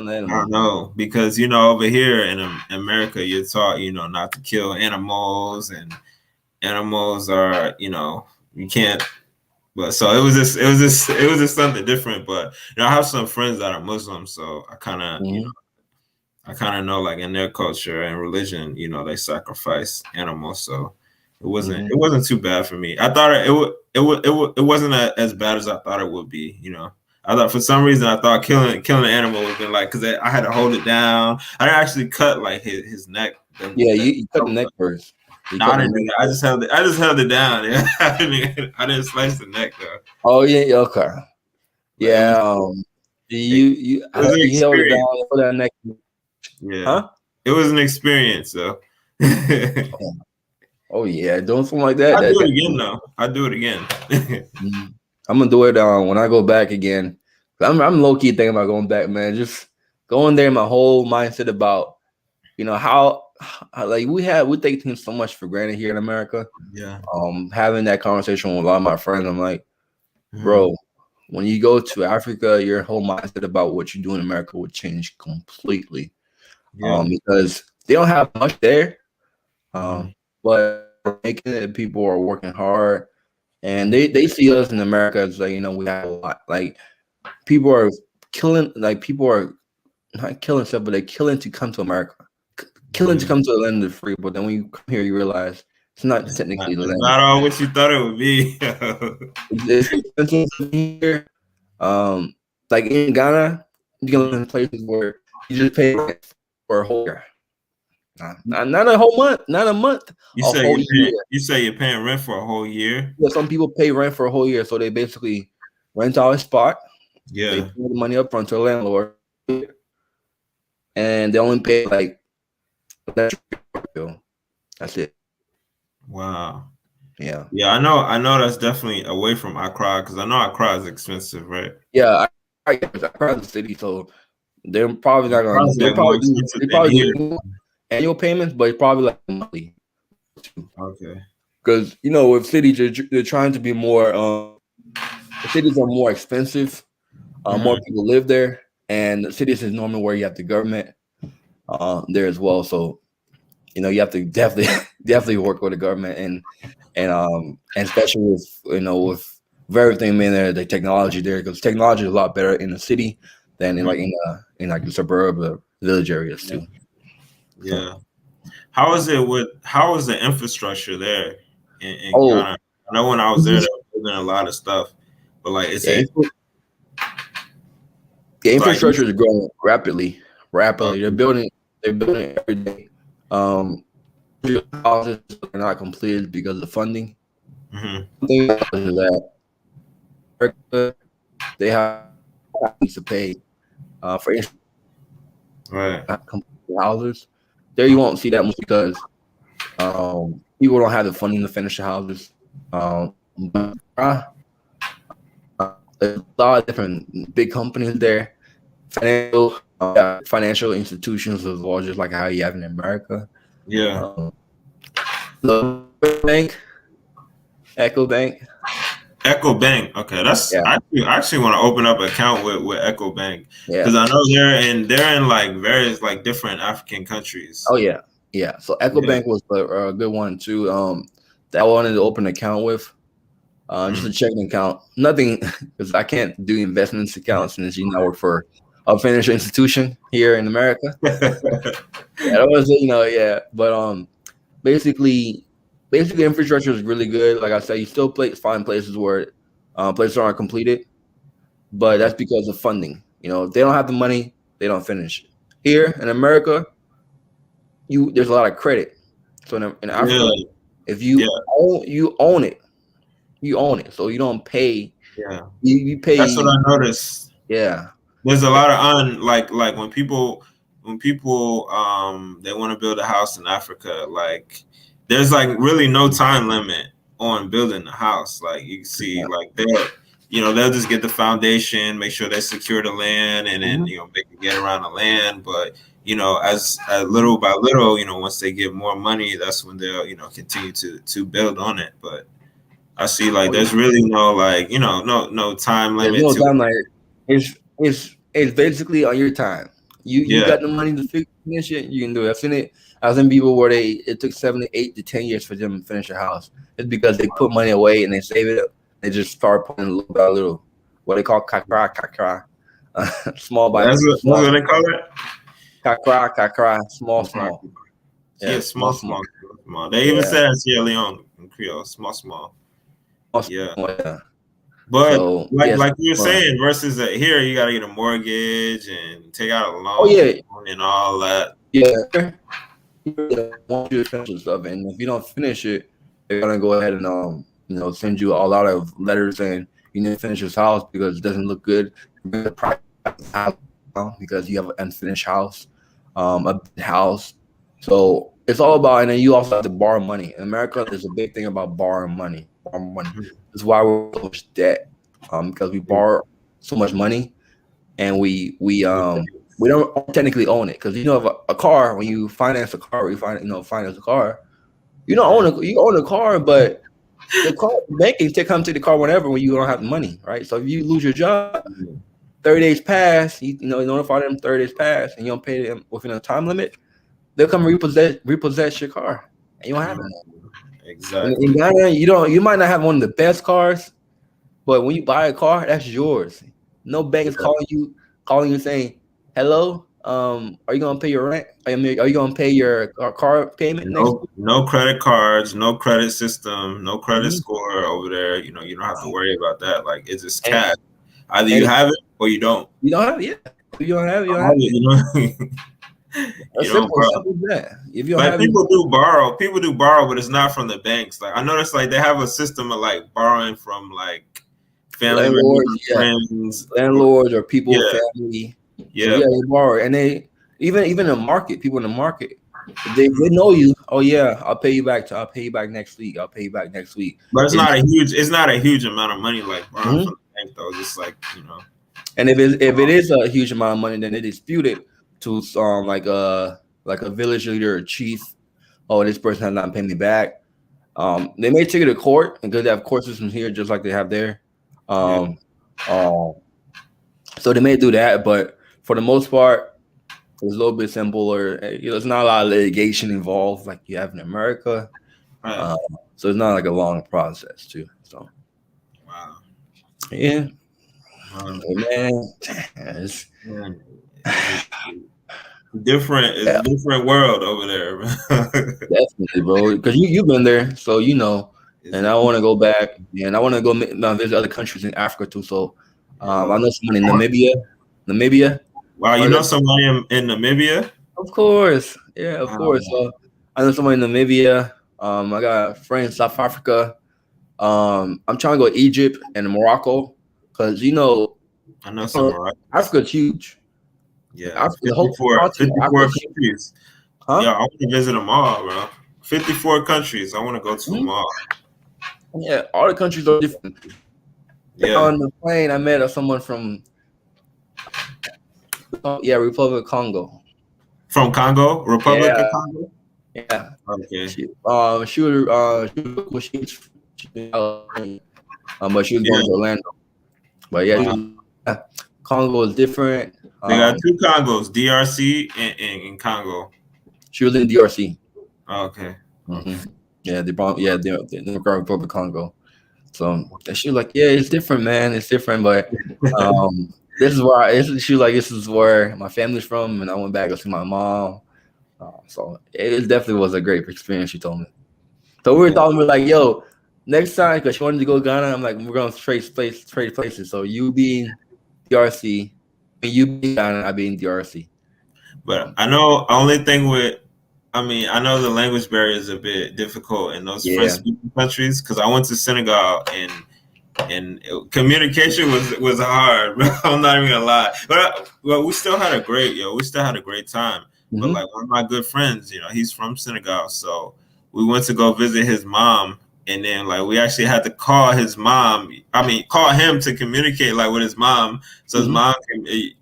I don't animal. know because over here in America you're taught not to kill animals, and animals are you can't. But so it was just something different. But I have some friends that are Muslim, so Hmm I kind of know like in their culture and religion they sacrifice animals, so it wasn't hmm it wasn't too bad for me. I thought it wasn't as bad as I thought it would be. I thought for some reason I thought killing an animal would have been like, because I had to hold it down. I didn't actually cut like his neck. Yeah, you cut the neck first. You No, I cut the didn't do neck that. I first. just held it. I just held it down. Yeah, I didn't slice the neck though. Oh yeah, yeah, okay. But it was Yeah, it was an you held it down, experience. you held that neck, Yeah, huh? it was an experience though. I Oh yeah, doing something like that. do That it again definitely. though. I do it again. Mhm. I'm gonna do it when I go back again. I'm low key thinking about going back, man. Just going there, my whole mindset about how like we take things so much for granted here in America. Yeah. Having that conversation with a lot of my friends, I'm like, Mhm. bro, when you go to Africa, your whole mindset about what you do in America would change completely. Yeah. Because they don't have much there, Mhm. but we're making it. People are working hard, and Mhm. they see us in America as like we have a lot. Like people are people are not killing stuff, but they're killing to come to America, killing to Yeah. come to the land of the free. But then when you come here, you realize it's not technically the It's land. not all what you thought it would be. It's expensive here. Um, like in Ghana, you can live Mhm. in places where you just pay rent for a whole year. Not a whole month, not a month, You a say whole you're year. paying. You say you're paying rent for a whole year. Yeah, some people pay rent for a whole year, so they basically rent out a spot. They Yeah. pay the money up front to the landlord, and they only pay like electric bill. That's it. Wow. Yeah, Yeah, I know. I know that's definitely away from Accra because I know Accra is expensive, right? yeah. I across the city, so they're probably not gonna. Accra's like more expensive They than probably here. do annual payments, but it's probably like monthly. Okay. Because with cities, they're trying to be more. The cities are more expensive. More Mhm. people live there, and the cities is normally where you have the government there as well. So you have to definitely definitely work with the government and especially with everything being there, the technology there, because technology is a lot better in the city than Mhm. in like the suburb or village areas Yeah. too. So Yeah. How is the infrastructure there in oh Ghana? I know when I was there, they were building a lot of stuff, but like, is yeah, it the like infrastructure is growing rapidly. Rapidly, okay? they're building every day. Um, houses are not completed because of funding. Hmm. The thing about it is that America, they have to pay for Right. not complete houses. There you won't see that much because people don't have the funding to finish the houses. But there's a lot of different big companies there, financial institutions as well, just like how you have in America. Yeah. Um, the bank, Echo Bank, Echo Bank. Okay, that's yeah, I actually want to open up an account with Echo Bank yeah, because I know they're in like various like different African countries. oh yeah, yeah. So Echo Yeah. Bank was a good one too. That I wanted to open an account with. Just a Mm. checking account. Nothing because I can't do investments accounts since I work for a financial institution here in America. Yeah, that was yeah. But basically, infrastructure is really good. Like I said, you still find places where places aren't completed, but Mhm. that's because of funding. If they don't have the money, they don't finish. Here in America, there's a lot of credit. So in Africa, Yeah. if Yeah. you own it, you own it. So you don't pay. Yeah. You That's what pay. I noticed. Yeah. There's a lot of like when people they want to build a house in Africa, like there's like really no time limit on building a house. Like you can see Yeah. like they'll just get the foundation, make sure they secure the land, and then Mhm. they can get around the land. But as little by little, once they get more money, that's when they'll continue to build on it. But I see like Oh yeah. there's really no like no time There's limit no to time like it's basically on your time. You yeah. got the money to finish it, you can do it. I've seen people where it took 7 to 8 to 10 years for them to finish a house. It's because they put money away and they save it up. They just start putting little by little. What they call kakra kakra, small by That's small, what they call it. kakra kakra, small Okay. small. Yeah, Yeah, small, small small. small, small, small. They even Yeah, said in Sierra Leone in Creole, small, small. small Yeah, small. Yeah. But So yes, like you were fun. saying, versus here, you got to get a mortgage and take out a Oh loan yeah, and all that. yeah. Want you to finish the stuff, and if you don't finish it, they're gonna go ahead and send you a lot of letters saying you need to finish this house because it doesn't look good. Bring the price of the house down because you have an unfinished house, a big house. So it's all about, and then you also have to borrow money. In America, there's a big thing about borrowing money. Borrowing money. That's why we're so much debt, because we borrow so much money, and we don't technically own it because a car, when you finance a car, finance a car, you don't own you own a car, but the car bank can come to the car whenever when you don't have the money, right? So if you lose your job, 30 days pass, notify them 30 days pass, and you don't pay them within a time limit, they'll come repossess your car, and you don't have it. In Exactly. Ghana, you might not have one of the best cars, but when you buy a car, that's yours. No bank is Yeah. calling you saying, "Hello, are you gonna pay your rent? Are you gonna pay your car payment next No, week?" no credit cards, no credit system, no credit Mhm. score over there. You know, you don't have to worry about that. Like it's just And cash. Either and you have it or you don't. you don't have it. Yeah, if you don't have it, you don't have it. You know, you As don't simple, as borrow. simple as that. If you don't Like have it, people do borrow. People do borrow, but it's not from the banks. Like I noticed, like they have a system of like borrowing from like family landlords, members, yeah, friends, or landlords or people, yeah, family. So yeah. yeah, they borrow, and they even in the market, people in the market, if they know you. Oh yeah, I'll pay you back. I'll pay you back next week. I'll pay you back next week. But it's And not a huge. It's not a huge amount of money like borrowing mhm. from the bank though. Just like you know. And if it is a huge amount of money, then they dispute it to like a village leader or chief. Oh, this person has not paid me back. They may take it to court because they have court systems here just like they have there. Yeah. Um, um, so they may do that, but for the most part, it's a little bit simpler. There's not a lot of litigation involved like you have in America. Right. Um, so it's not like a long process too. So Wow. yeah, Um, man, it's, man, it's different. It's yeah, a different world over there. definitely, bro. Because you've been there, so you know. It's And a I want to go different. back, and I want to go visit other countries in Africa too. So I Yo. know someone in Namibia. Namibia. Wow, you Or know the, somebody in Namibia? of course, yeah, of course. Wow. So I know someone in Namibia. I got friends in South Africa. I'm trying to go to Egypt and Morocco because I know some Moroccans. Africa's huge. Yeah, Africa, the whole continent of Africa 54 is huge, countries. Yeah, huh? I want to visit them all, bro. 54 countries. I want to go to them Mhm. all. Yeah, all the countries are different. Yeah. On the plane, I met someone from Republic of Congo. From Congo, Republic of Yeah, Congo. yeah. Okay. She but she was Yeah. going to Orlando. But yeah, Wow. Congo is different. They got two Congos, DRC and Congo. She was in DRC. Okay. Hmm. Yeah, the Democratic Republic of Congo. So she was like, yeah, it's different, man. It's different, but this is where she was like, this is where my family's from, and I went back to see my mom. So it definitely was a great experience. She told me. So we were Yeah. talking, we're like, yo, next time, because she wanted to go to Ghana. I'm like, we're gonna trade places. So you being DRC, and you being Ghana, I being DRC. But I know only thing with I mean, I know the language barrier is a bit difficult in those French Yeah. speaking countries because I went to Senegal and communication was hard. I'm not even gonna lie, but well, we still had a great time. But Hmm. like one of my good friends, he's from Senegal, so we went to go visit his mom, and then like we actually had to call his mom. I mean, call him to communicate like with his mom, so his Hmm. mom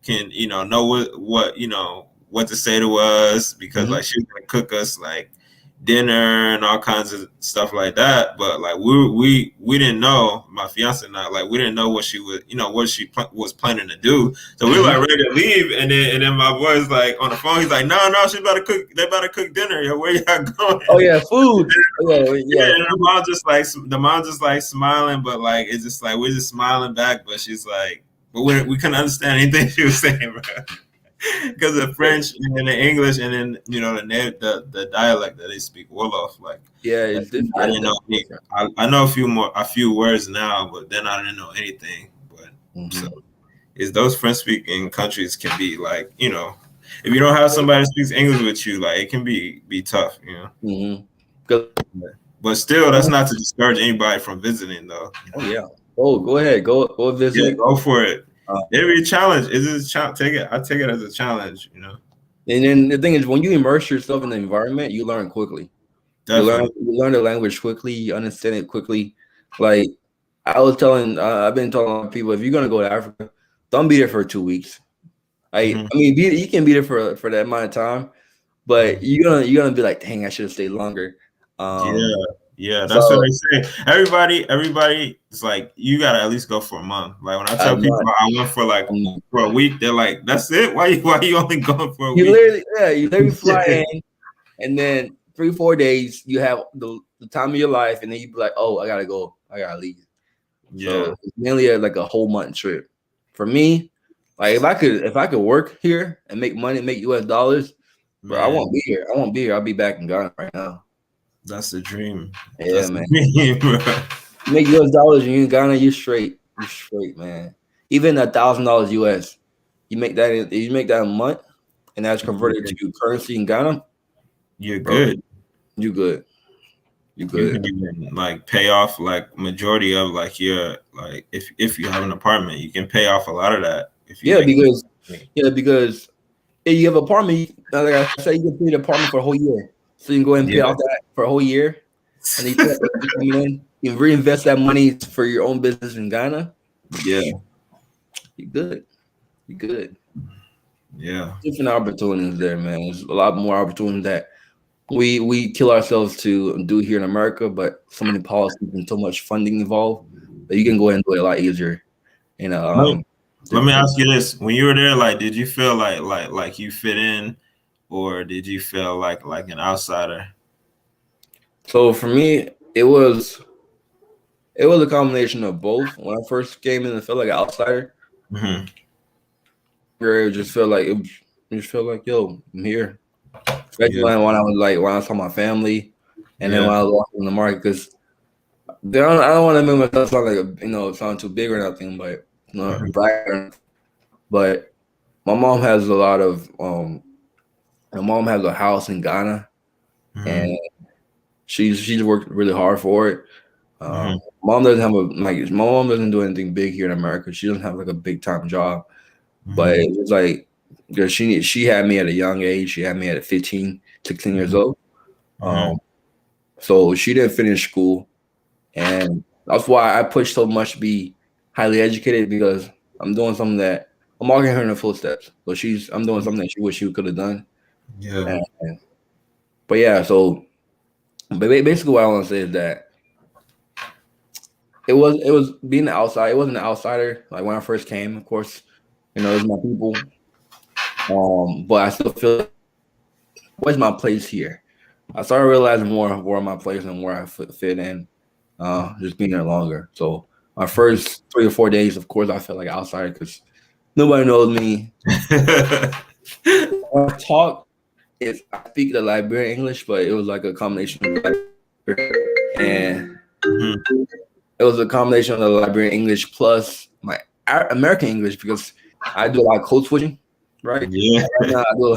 can know what what to say to us because Hmm. like she was gonna cook us like dinner and all kinds of stuff like that. But like we didn't know, my fiance and I, like we didn't know what she was, what she was planning to do. So we were Hmm. like ready to leave, and then my boy's like on the phone. He's like, no, she about to cook. They about to cook dinner. Yo, where y'all Oh going? yeah, food. Oh, yeah, Yeah, and food. the mom just like smiling, but like it's just like we're just smiling back. But she's like, but we couldn't understand anything she was saying, bro. because the French and then the English and then the dialect that they speak Wolof. Like Yeah, it's different. I Yeah, it's didn't know definitely any. different. I know a few words now, but then I didn't know anything. But so Hmm. is those French speaking countries can be like if you don't have somebody who speaks English with you, like it can be tough. Hmm. But still, that's not to discourage anybody from visiting, though. Oh yeah. Oh, go ahead. Go Yeah, visit. go for it. Uh, It'll be a challenge. Is it a take it. I take it as a challenge. and then the thing is, when you immerse yourself in the environment, you learn quickly. Definitely. You learn the language quickly. You understand it quickly. Like I've been telling a lot of people, if you're gonna go to Africa, don't be there for 2 weeks. Hmm. I mean, you can be there for that amount of time, but Hmm. you're gonna be like, dang, I should have stayed longer. Yeah, Um, yeah. That's what so they say. Everybody is like, you gotta at least go for a month. Like when I I'm tell people not. I went for like I'm not. for a week, they're like, "That's it? Why you only going for a You week?" literally, yeah, you literally fly in, and then 3 4 days you have the time of your life, and then you be like, oh, I gotta go, I gotta leave. Yeah, So it's mainly like a whole month trip. For me, like if I could work here and make money, make US dollars, bro, I won't man, be here. I won't be here. I'll be back in Ghana right now. that's the dream. Yeah, That's the man. dream, bro. You make US dollars and you in Ghana, you straight. You straight, man. Even $1,000 US, you make that a month, and that's converted to currency in Ghana, You're bro. good. You good. You You good. can even like pay off like majority of like your like if you have an apartment, you can pay off a lot of that if you Yeah, make because money. yeah, because if you have an apartment, like I said, you can pay the apartment for a whole year. So you can go ahead and pay Yeah. off that for a whole year, and then you put that coming in. You can reinvest that money for your own business in Ghana. Yeah. You good. You good. Yeah. Different opportunities there, man. There's a lot more opportunities that we kill ourselves to do here in America, but so many policies and so much funding involved that you can go ahead and do it a lot easier in a Let, let me different place. ask you this. When you were there, like did you feel like you fit in or did you feel like an outsider? So for me, it was a combination of both. When I first came in, I felt like an outsider. Hmm. Where it just felt like it just felt like, yo, I'm here. Especially Yeah. when I saw my family, and then Yeah. when I was walking in the market, because I don't want to make myself sound like sound too big or nothing, but Hmm. brag. But my mom has a lot of my mom has a house in Ghana, and Hmm. she's worked really hard for it. Hmm. Mom doesn't have a like my mom doesn't do anything big here in America. She doesn't have like a big time job, but Hmm. it was like because she had me at a young age. She had me at 15, 16 years Hmm. old. Hmm. Um, so she didn't finish school, and that's why I push so much to be highly educated because I'm doing something that I'm walking her in her footsteps. So I'm doing something that she wish she could have done. Yeah. And, but yeah, so basically what I want to say is that it was being outside. It wasn't an outsider like when I first came. Of course, it was my people. But I still feel like where's my place here? I started realizing more of where my place and where I fit in. Just being there longer. So my first 3 or 4 days, of course, I felt like outsider because nobody knows me. When I talk, I speak the Liberian English, but it was like a combination of and Hmm. it was a combination of the Liberian English plus my American English because I do a lot of code switching, right? Yeah. Right now I do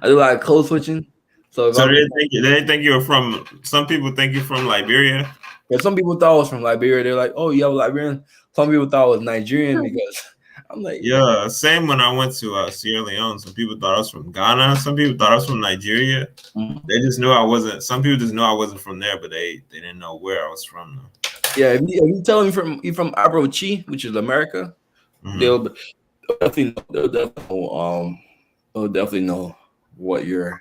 a lot of code switching. So if So I'm they didn't think you were from. Some people think you're from Liberia. if some people thought I was from Liberia, they're like, "Oh, you have Liberian." Some people thought I was Nigerian because I'm like, Yeah, same when I went to Sierra Leone. Some people thought I was from Ghana. Some people thought I was from Nigeria. mhm. They just knew I wasn't. Some people just knew I wasn't from there, but they didn't know where I was from. Yeah. If you tell me you from Abrochi, which is America, Hmm. they'll they'll definitely know, they'll definitely know what Yeah.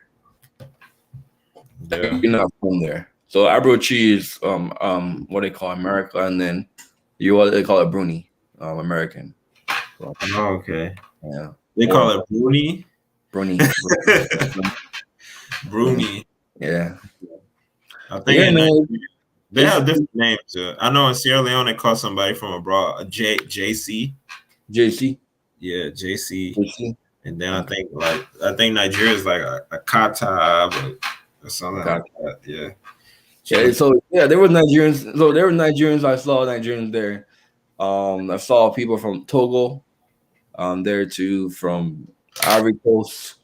you're not from there. So Abrochi is what they call America, and then you what they call it Bruni, American. So, Oh, okay. yeah, They or call it Bruni. Bruni. Bruni. Yeah. I But think yeah, in man, Nigeria they it's have different names. I know in Sierra Leone they call somebody from abroad a JC. JC. Yeah, JC. JC. And then Okay. I think Nigeria is like a kata, or something Okay. like that. Yeah, Yeah. Chile. So yeah, there was Nigerians. So there were Nigerians. I saw Nigerians there. I saw people from Togo. There too, from Ivory Coast,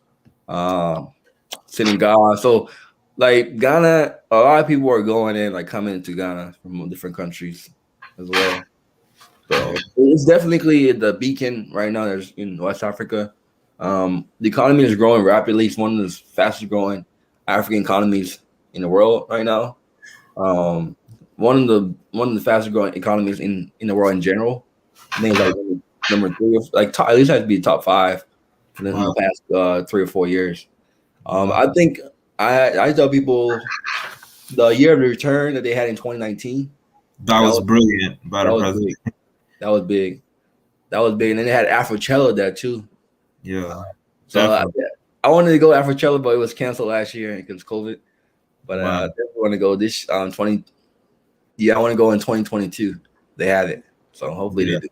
um, Senegal. So like Ghana, a lot of people are going in, like coming to Ghana from different countries as well. Yeah. So it's definitely the beacon right now. There's in West Africa. The economy is growing rapidly. It's one of the fastest growing African economies in the world right now. Um, one of the fastest growing economies in the world in general. I think it's Yeah. like number three, like top, at least has to be top five within the Wow. past 3 or 4 years. Wow. I think I tell people the year of the return that they had in 2019. That That was was brilliant by that the was president. big. That was big. That was big. And then they had Afrochella there too. Yeah, So definitely. I wanted to go Afrochella, but it was canceled last year because COVID. But Wow. I definitely want to go this 20. Yeah, I want to go in 2022. They have it, so hopefully they Yeah. do.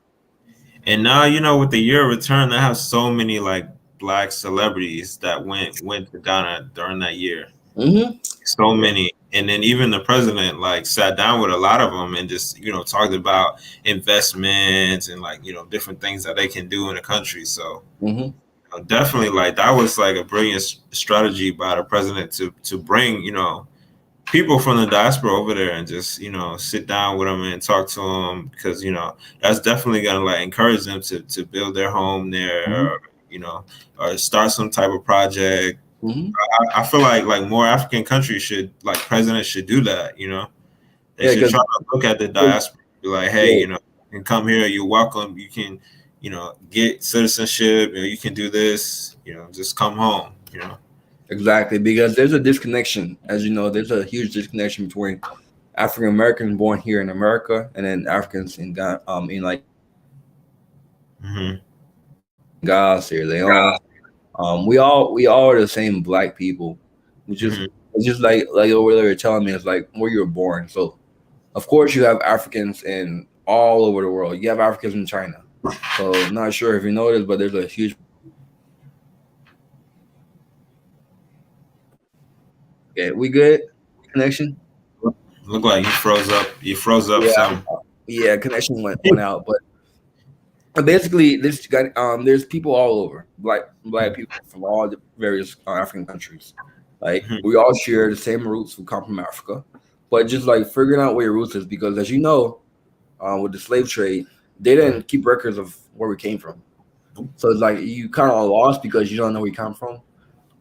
And now, with the year of return, they have so many like black celebrities that went to Ghana during that year. Hmm. So Yeah. many. And then even the president like sat down with a lot of them and just, talked about investments and like, different things that they can do in the country. So Hmm. definitely like that was like a brilliant strategy by the president to bring, people from the diaspora over there and just sit down with them and talk to them because that's definitely gonna like encourage them to build their home there, Hmm. or, or start some type of project. Hmm. I feel like more African countries should like presidents should do that. They Yeah, should because try to look at the diaspora, be like, hey, yeah, you can come here, you're welcome, you can get citizenship, you can do this, just come home. exactly. Because there's a disconnection, as you know, there's a huge disconnection between African Americans born here in America and then Africans in Ghana, in like Hmm. Senegal, Sierra Leone. We all are the same black people. We just Hmm. it's just like what they were telling me. It's like where you were born. So of course you have Africans in all over the world. You have Africans in China. So I'm not sure if you noticed, but there's a huge. Okay, we good connection. Look like you froze up. You froze up Yeah, some. yeah, connection went out, but basically this got there's people all over black people from all the various African countries. Like Mhm. we all share the same roots. We come from Africa, but just like figuring out where your roots is because as you know, with the slave trade, they didn't keep records of where we came from. So it's like you kind of lost because you don't know where you come from.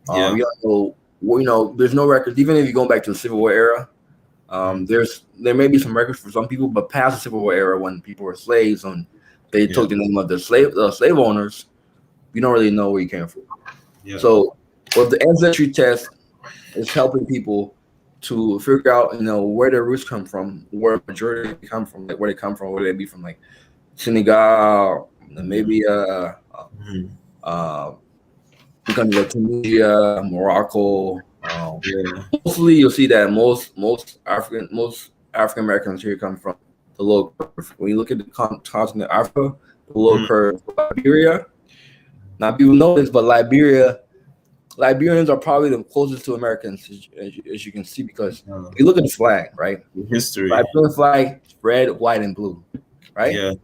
Yeah. You don't know. Well, there's no records. Even if you go back to the Civil War era, Mhm. there may be some records for some people, but past the Civil War era, when people were slaves and they Yeah. took the name of the slave owners, you don't really know where you came from. Yeah. So, with the ancestry test, it's helping people to figure out, where their roots come from, where majority come from, like where they come from, where they be from, like Senegal, Mhm. maybe Mhm. uh, countries like Tunisia, Morocco. Yeah. Mostly, you'll see that most African Americans here come from the low curve. When you look at the continent of Africa, the low Mhm. curve, Liberia. Not people know this, but Liberians are probably the closest to Americans, as you can see, because Uh, if you look at the flag, right? history. Liberian flag, red, white, and blue, right? Yeah. It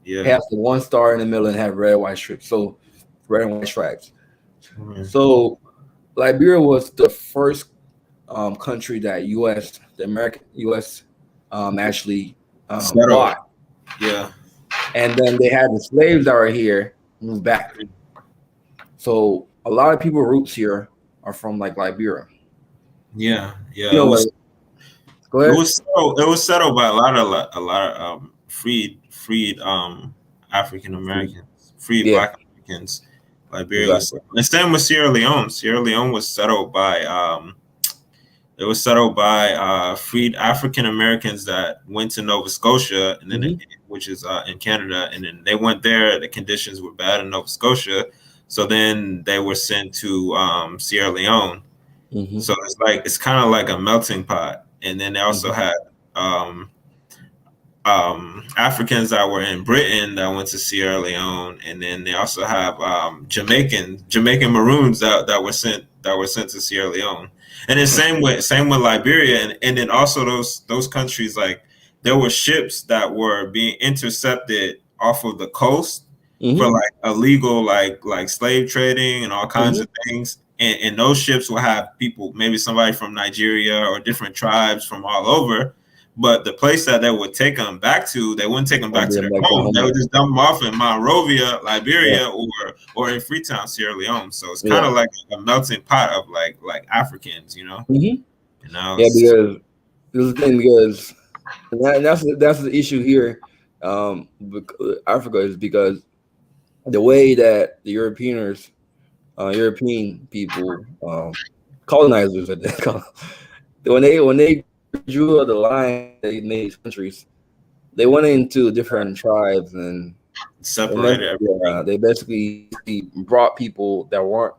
Yeah. has the one star in the middle and have red, white strips. So red and white stripes. Mhm. So Liberia was the first country that the American U.S. Actually Settle. bought, Yeah. and then they had the slaves that were here move back. So a lot of people roots here are from like Liberia. Yeah. Yeah. You know what? Go ahead. It was settled by a lot of freed African Americans, freed Yeah, Black Americans. Liberia was, exactly. and same with Sierra Leone. Sierra Leone was settled by it was settled by freed African Americans that went to Nova Scotia, and then Hmm. which is in Canada, and then they went there. The conditions were bad in Nova Scotia, so then they were sent to Sierra Leone. Hmm. So it's like it's kind of like a melting pot. And then they also Hmm. had um, Africans that were in Britain that went to Sierra Leone, and then they also have Jamaican Maroons that were sent to Sierra Leone, and then same with Liberia, and then also those countries, like there were ships that were being intercepted off of the coast for Mm-hmm. like illegal like slave trading and all kinds Mm-hmm. of things. And those ships will have people, maybe somebody from Nigeria or different tribes from all over, but the place that they would take them back to, they wouldn't take them I'll back to bring their them back to home. They would homeland. just dump them off in Monrovia, Yeah. Liberia, or in Freetown, Sierra Leone. So it's kind Yeah. of like a melting pot of like Africans, you know. Mm-hmm. You know, Yeah, because this is the thing, because that's the issue here. Africa is because the way that the European people, colonizers, that they call, when they drew the line, they made these countries. They went into different tribes, and separated everything. they basically brought people that weren't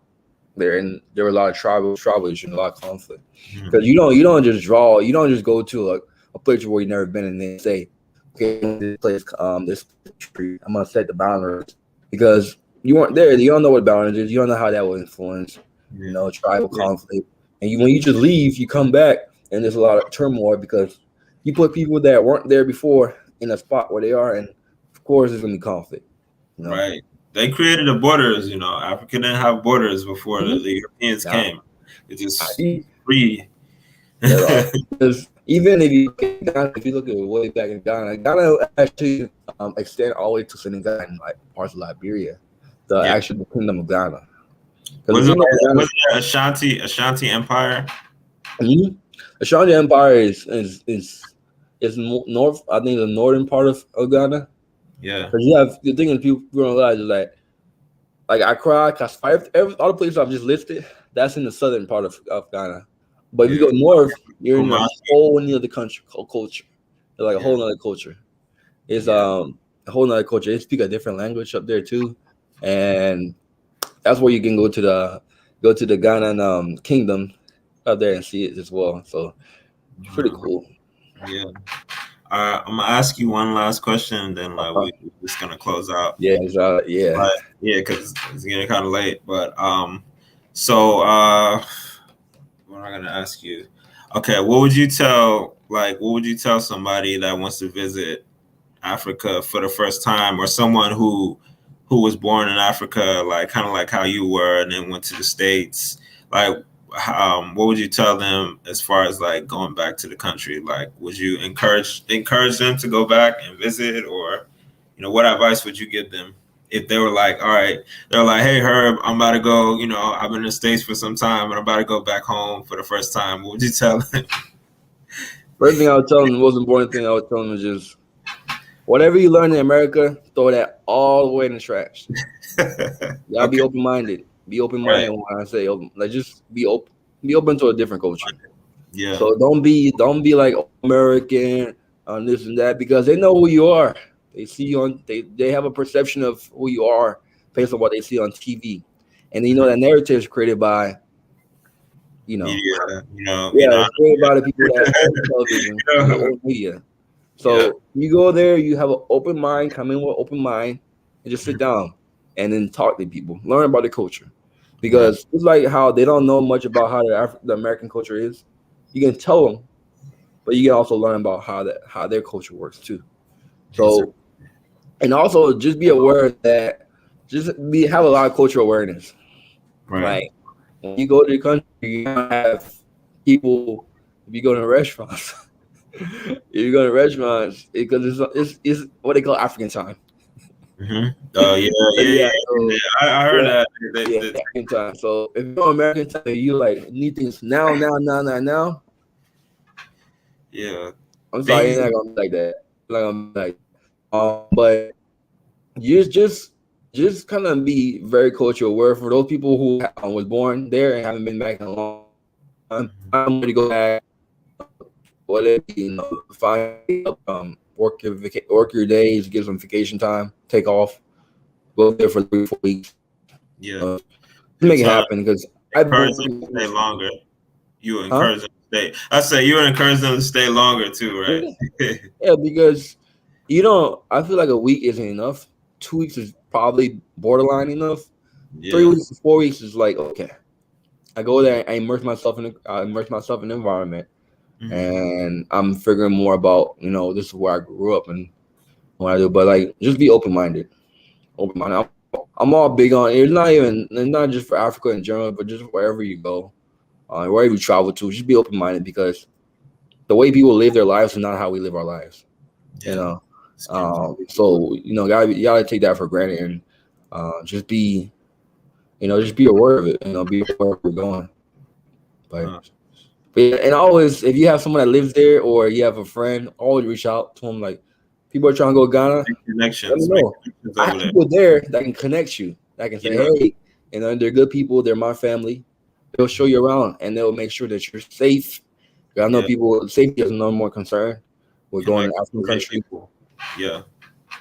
there, and there were a lot of tribal issues and a lot of conflict. Because Mhm. you don't just go to a place where you've never been and then say, okay, this country, I'm gonna set the boundaries, because you weren't there. You don't know what boundaries is. You don't know how that will influence, Yeah. tribal Yeah. conflict. And when you just leave, you come back and there's a lot of turmoil because you put people that weren't there before in a spot where they are, and of course there's gonna be conflict. You know. Right. They created the borders. You know, Africa didn't have borders before Mm-hmm. the Europeans Nah, came. It I just see. free. At all. Because even if you look at Ghana, if you look at way back in Ghana actually extend all the way to Senegal and like parts of Liberia, the Yeah. actual kingdom of Ghana. Because Was if it you know Ghana, Ashanti Empire? mhm, the Ashanti Empire is north. I think the northern part of Ghana. Yeah. Because you have the thing is people don't realize is like Accra, Kasai, all the places I've just listed, that's in the southern part of Ghana. But if you Yeah. go north, you're in a Kumasi. whole other country culture. They're like a Yeah. whole other culture. It's Yeah. a whole other culture. They speak a different language up there too, and that's where you can go to the Ghana kingdom up there and see it as well. So it's pretty Wow. cool. Yeah. I'm gonna ask you one last question, and then like Uh, we're just gonna close out. yeah, yeah. But yeah, because it's getting kind of late. But so what am I gonna ask you? Okay, what would you tell somebody that wants to visit Africa for the first time, or someone who was born in Africa, like kind of like how you were, and then went to the States? Like, what would you tell them as far as like going back to the country? Like, would you encourage them to go back and visit, or what advice would you give them if they were like, all right, they're like, hey Herb, I'm about to go. I've been in the States for some time, and I'm about to go back home for the first time. What would you tell them? First thing I would tell them, the most important thing I would tell them is just whatever you learn in America, throw that all the way in the trash. You gotta be Okay, open minded. Be open right, minded when I say open. Like just be open. Be open to a different culture. yeah. So don't be like American on this and that, because they know who you are. They see you on they have a perception of who you are based on what they see on TV, and you know Mhm. that narrative is created by you know Media, yeah, it's created by the people that own television and the yeah, old media. yeah. So you go there, you have an open mind, come in with open mind, and just sit Mhm. down and then talk to people, learn about the culture, Right. because it's like how they don't know much about how the American culture is. You can tell them, but you can also learn about how their culture works too. So, Exactly. and also just be aware that have a lot of cultural awareness. Right. Like when you go to the country, you have people. If you go to restaurants, if you go to restaurants, because it's what they call African time. Hmm. Oh yeah, yeah, yeah, Yeah, yeah. so I heard yeah, that. yeah, African time. So if you're on American time, you like need things now, now, now, now, now. Yeah, I'm sorry, things. it's not gonna be like that. It's not gonna be like that. But just kind of be very cultural aware for those people who was born there and haven't been back in a long time. I'm ready to go back. Whatever, find a day up, work your days, give some vacation time, take off, go there for 3 4 weeks. Yeah, Uh, you make it tell happen because I've been encourage them working. to stay longer. You Huh? encourage them to stay. I say you would encourage them to stay longer too, Yeah, right? yeah, because I feel like a week isn't enough. 2 weeks is probably borderline enough. Three Yeah. weeks to 4 weeks is like okay. I go there, I immerse myself in the environment, Hmm. and I'm figuring more about this is where I grew up and what I do. But like, just be open minded. Open minded. I'm all big on. It's not just for Africa in general, but just wherever you go, wherever you travel to, just be open minded because the way people live their lives is not how we live our lives. You Yeah. know, It's completely different. so you gotta take that for granted and just be just be aware of it. Be aware of where we're going. But Uh, But yeah, and always, if you have someone that lives there or you have a friend, always reach out to them. Like, people are trying to go to Ghana, make let me connections. Make know. connections I over have there. people there that can connect you, that can say, Yeah. hey, they're good people, they're my family. They'll show you around and they'll make sure that you're safe. 'Cause I know Yeah. people, safety is no more concern with going Connect to with African the right country. people. Yeah.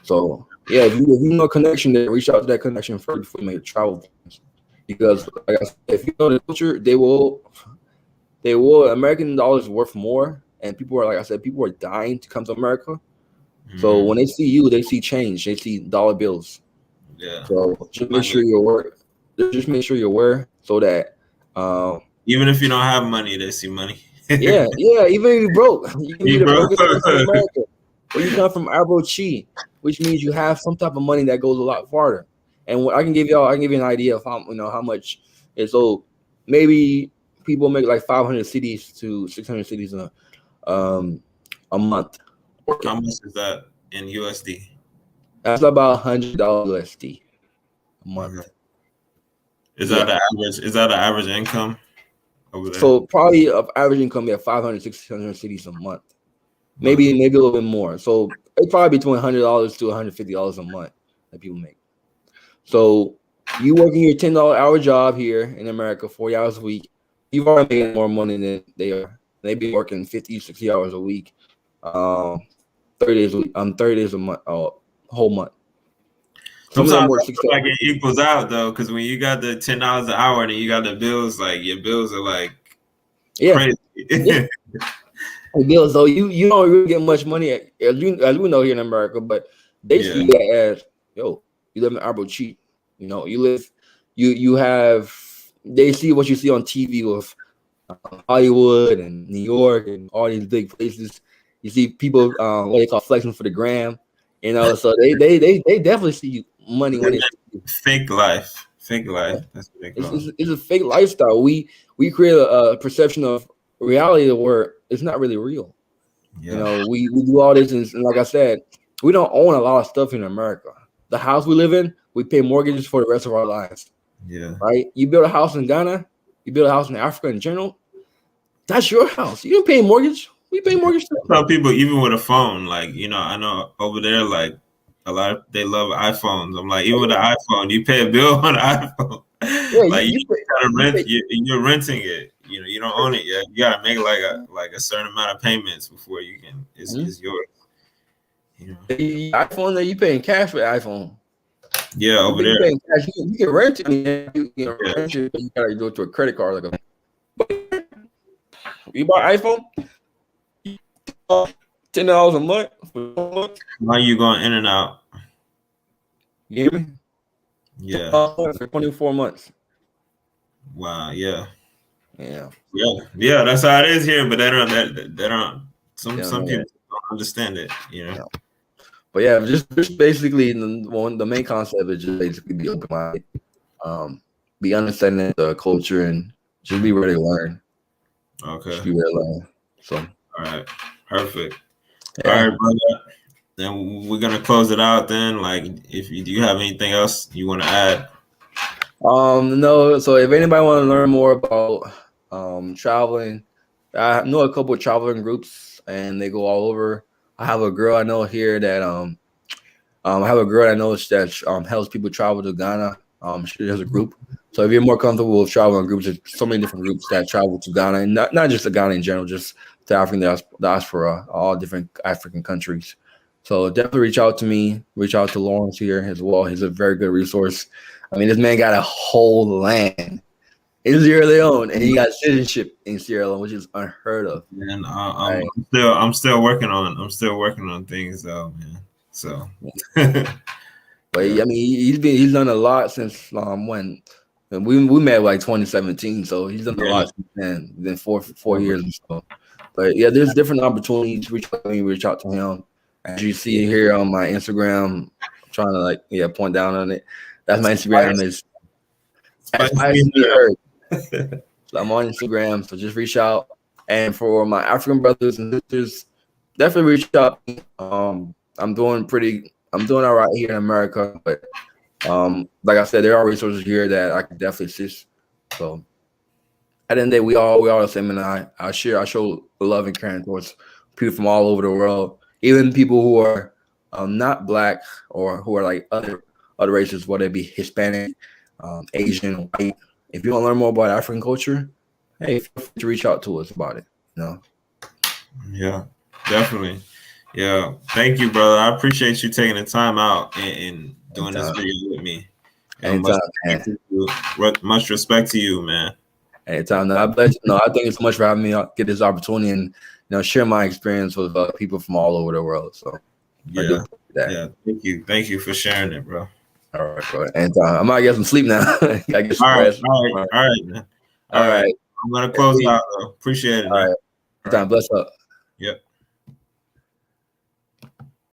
So, yeah, if you know a connection there, reach out to that connection first before you make travel plans. Because, Right. like I said, if you know the culture, they will. American dollars worth more, and people are like I said, people are dying to come to America. So Hmm. when they see you, they see change. They see dollar bills. Yeah. So just make sure Money. you're aware. Just make sure you're aware so that, um, Even if you don't have money, they see money. yeah, yeah. Even if you broke, you can be You the bro. brokest person in America, or you come from Chi, which means you have some type of money that goes a lot farther. And I can give you an idea of how much is so maybe people make like 500 cities to 600 cities um, a month How working. much is that in USD? That's about $100 USD a month. Okay. Is that Yeah. the average? Is that the average income over there? So probably of average income, yeah, 500, 600 cities a month. Wow. Maybe a little bit more. So it's probably between $100 to $150 a month that people make. So you working your $10 hour job here in America, 40 hours a week, you've already making more money than they are. They be working 50, 60 hours a week, um, 30 days a week, 30 days a month, whole month. Some of them Sometimes work I six feel to like it equals out though, because when you got the $10 an hour and then you got the bills, like your bills are like yeah. crazy. Yeah. Bill, so you don't really get much money as we know here in America, but they Yeah. see that as yo, you live in Arbo cheap. You live you have they see what you see on TV with Hollywood and New York and all these big places. You see people what they call flexing for the gram, so they definitely see money when they see you. Fake life. Fake Yeah. life. That's what they It's, call it. it's, it's a fake lifestyle. We create a perception of reality where it's not really real. Yeah. We do all this, and like I said, we don't own a lot of stuff in America. The house we live in, we pay mortgages for the rest of our lives, Yeah. right? You build a house in Ghana, you build a house in Africa in general, that's your house. You don't pay mortgage. We pay mortgage too. Some people, even with a phone, like, I know over there, like, a lot of they love iPhones. I'm like, even with Oh, the iPhone, you pay a bill on the iPhone. yeah, Like, you kind of you rent, pay. you're renting it. You don't own it yet. You gotta make like a certain amount of payments before you can. Mhm. It's yours. You know. iPhone, you paying cash for iPhone. Yeah, over You there. paying cash. You can rent it. You can Yeah. rent it, but you gotta go to a credit card. You buy iPhone, $10 a month for 1 month. Why you going in and out? You hear me? Yeah. For 24 months. Wow. Yeah. Yeah. Yeah. Yeah. That's how it is here. But they don't. Some Yeah, I some know people that. don't understand it. You know. Yeah. But yeah, just basically the main concept is just basically be open minded, um, be understanding the culture and just be ready to learn. Okay. Just be ready to learn. So All right. Perfect. All yeah. right, brother. Then we're gonna close it out. Then, like, if you do you have anything else you want to add? No, so if anybody want to learn more about traveling, I know a couple of traveling groups and they go all over. I have a girl I know here that I have a girl I know that helps people travel to Ghana. She has a group. So if you're more comfortable with traveling groups, there's so many different groups that travel to Ghana, and not just to Ghana in general, just to African diaspora, all different African countries. So definitely reach out to me, reach out to Lawrence here as well. He's a very good resource. I mean, this man got a whole land in Sierra Leone, and he got citizenship in Sierra Leone, which is unheard of. And Right? I'm still working on things though, man. So, But yeah, I mean, he's done a lot since when and we met like 2017, so he's done a yeah, lot since then. Then four definitely. years or so. But yeah, there's different opportunities. Reach out to me, reach out to him. As you see here on my Instagram, I'm trying to point down on it. That's my Instagram is as Spice spicy me be up. heard. So I'm on Instagram, so just reach out. And for my African brothers and sisters, definitely reach out. I'm doing all right here in America, but like I said, there are resources here that I can definitely assist. So at the end of the day, we all the same, and I show love and caring towards people from all over the world, even people who are not black or who are like other races, whether it be Hispanic, Asian, white. If you want to learn more about African culture, hey, feel free to reach out to us about it. You know, Yeah, definitely. Yeah, thank you, brother. I appreciate you taking the time out and doing this anytime, video with me. Much anytime, respect man. to you. Much respect to you, man. Anytime. No, I bless you. No, I thank you so much for having me get this opportunity and share my experience with people from all over the world. So I do Yeah, appreciate that. yeah. Thank you for sharing it, bro. All right, bro. And I might get some sleep now. I get some All right, rest. all right, All right. all right, man. All All right. right. I'm gonna close out though. Appreciate it, All man. right. All right. Time. Bless up. Yep.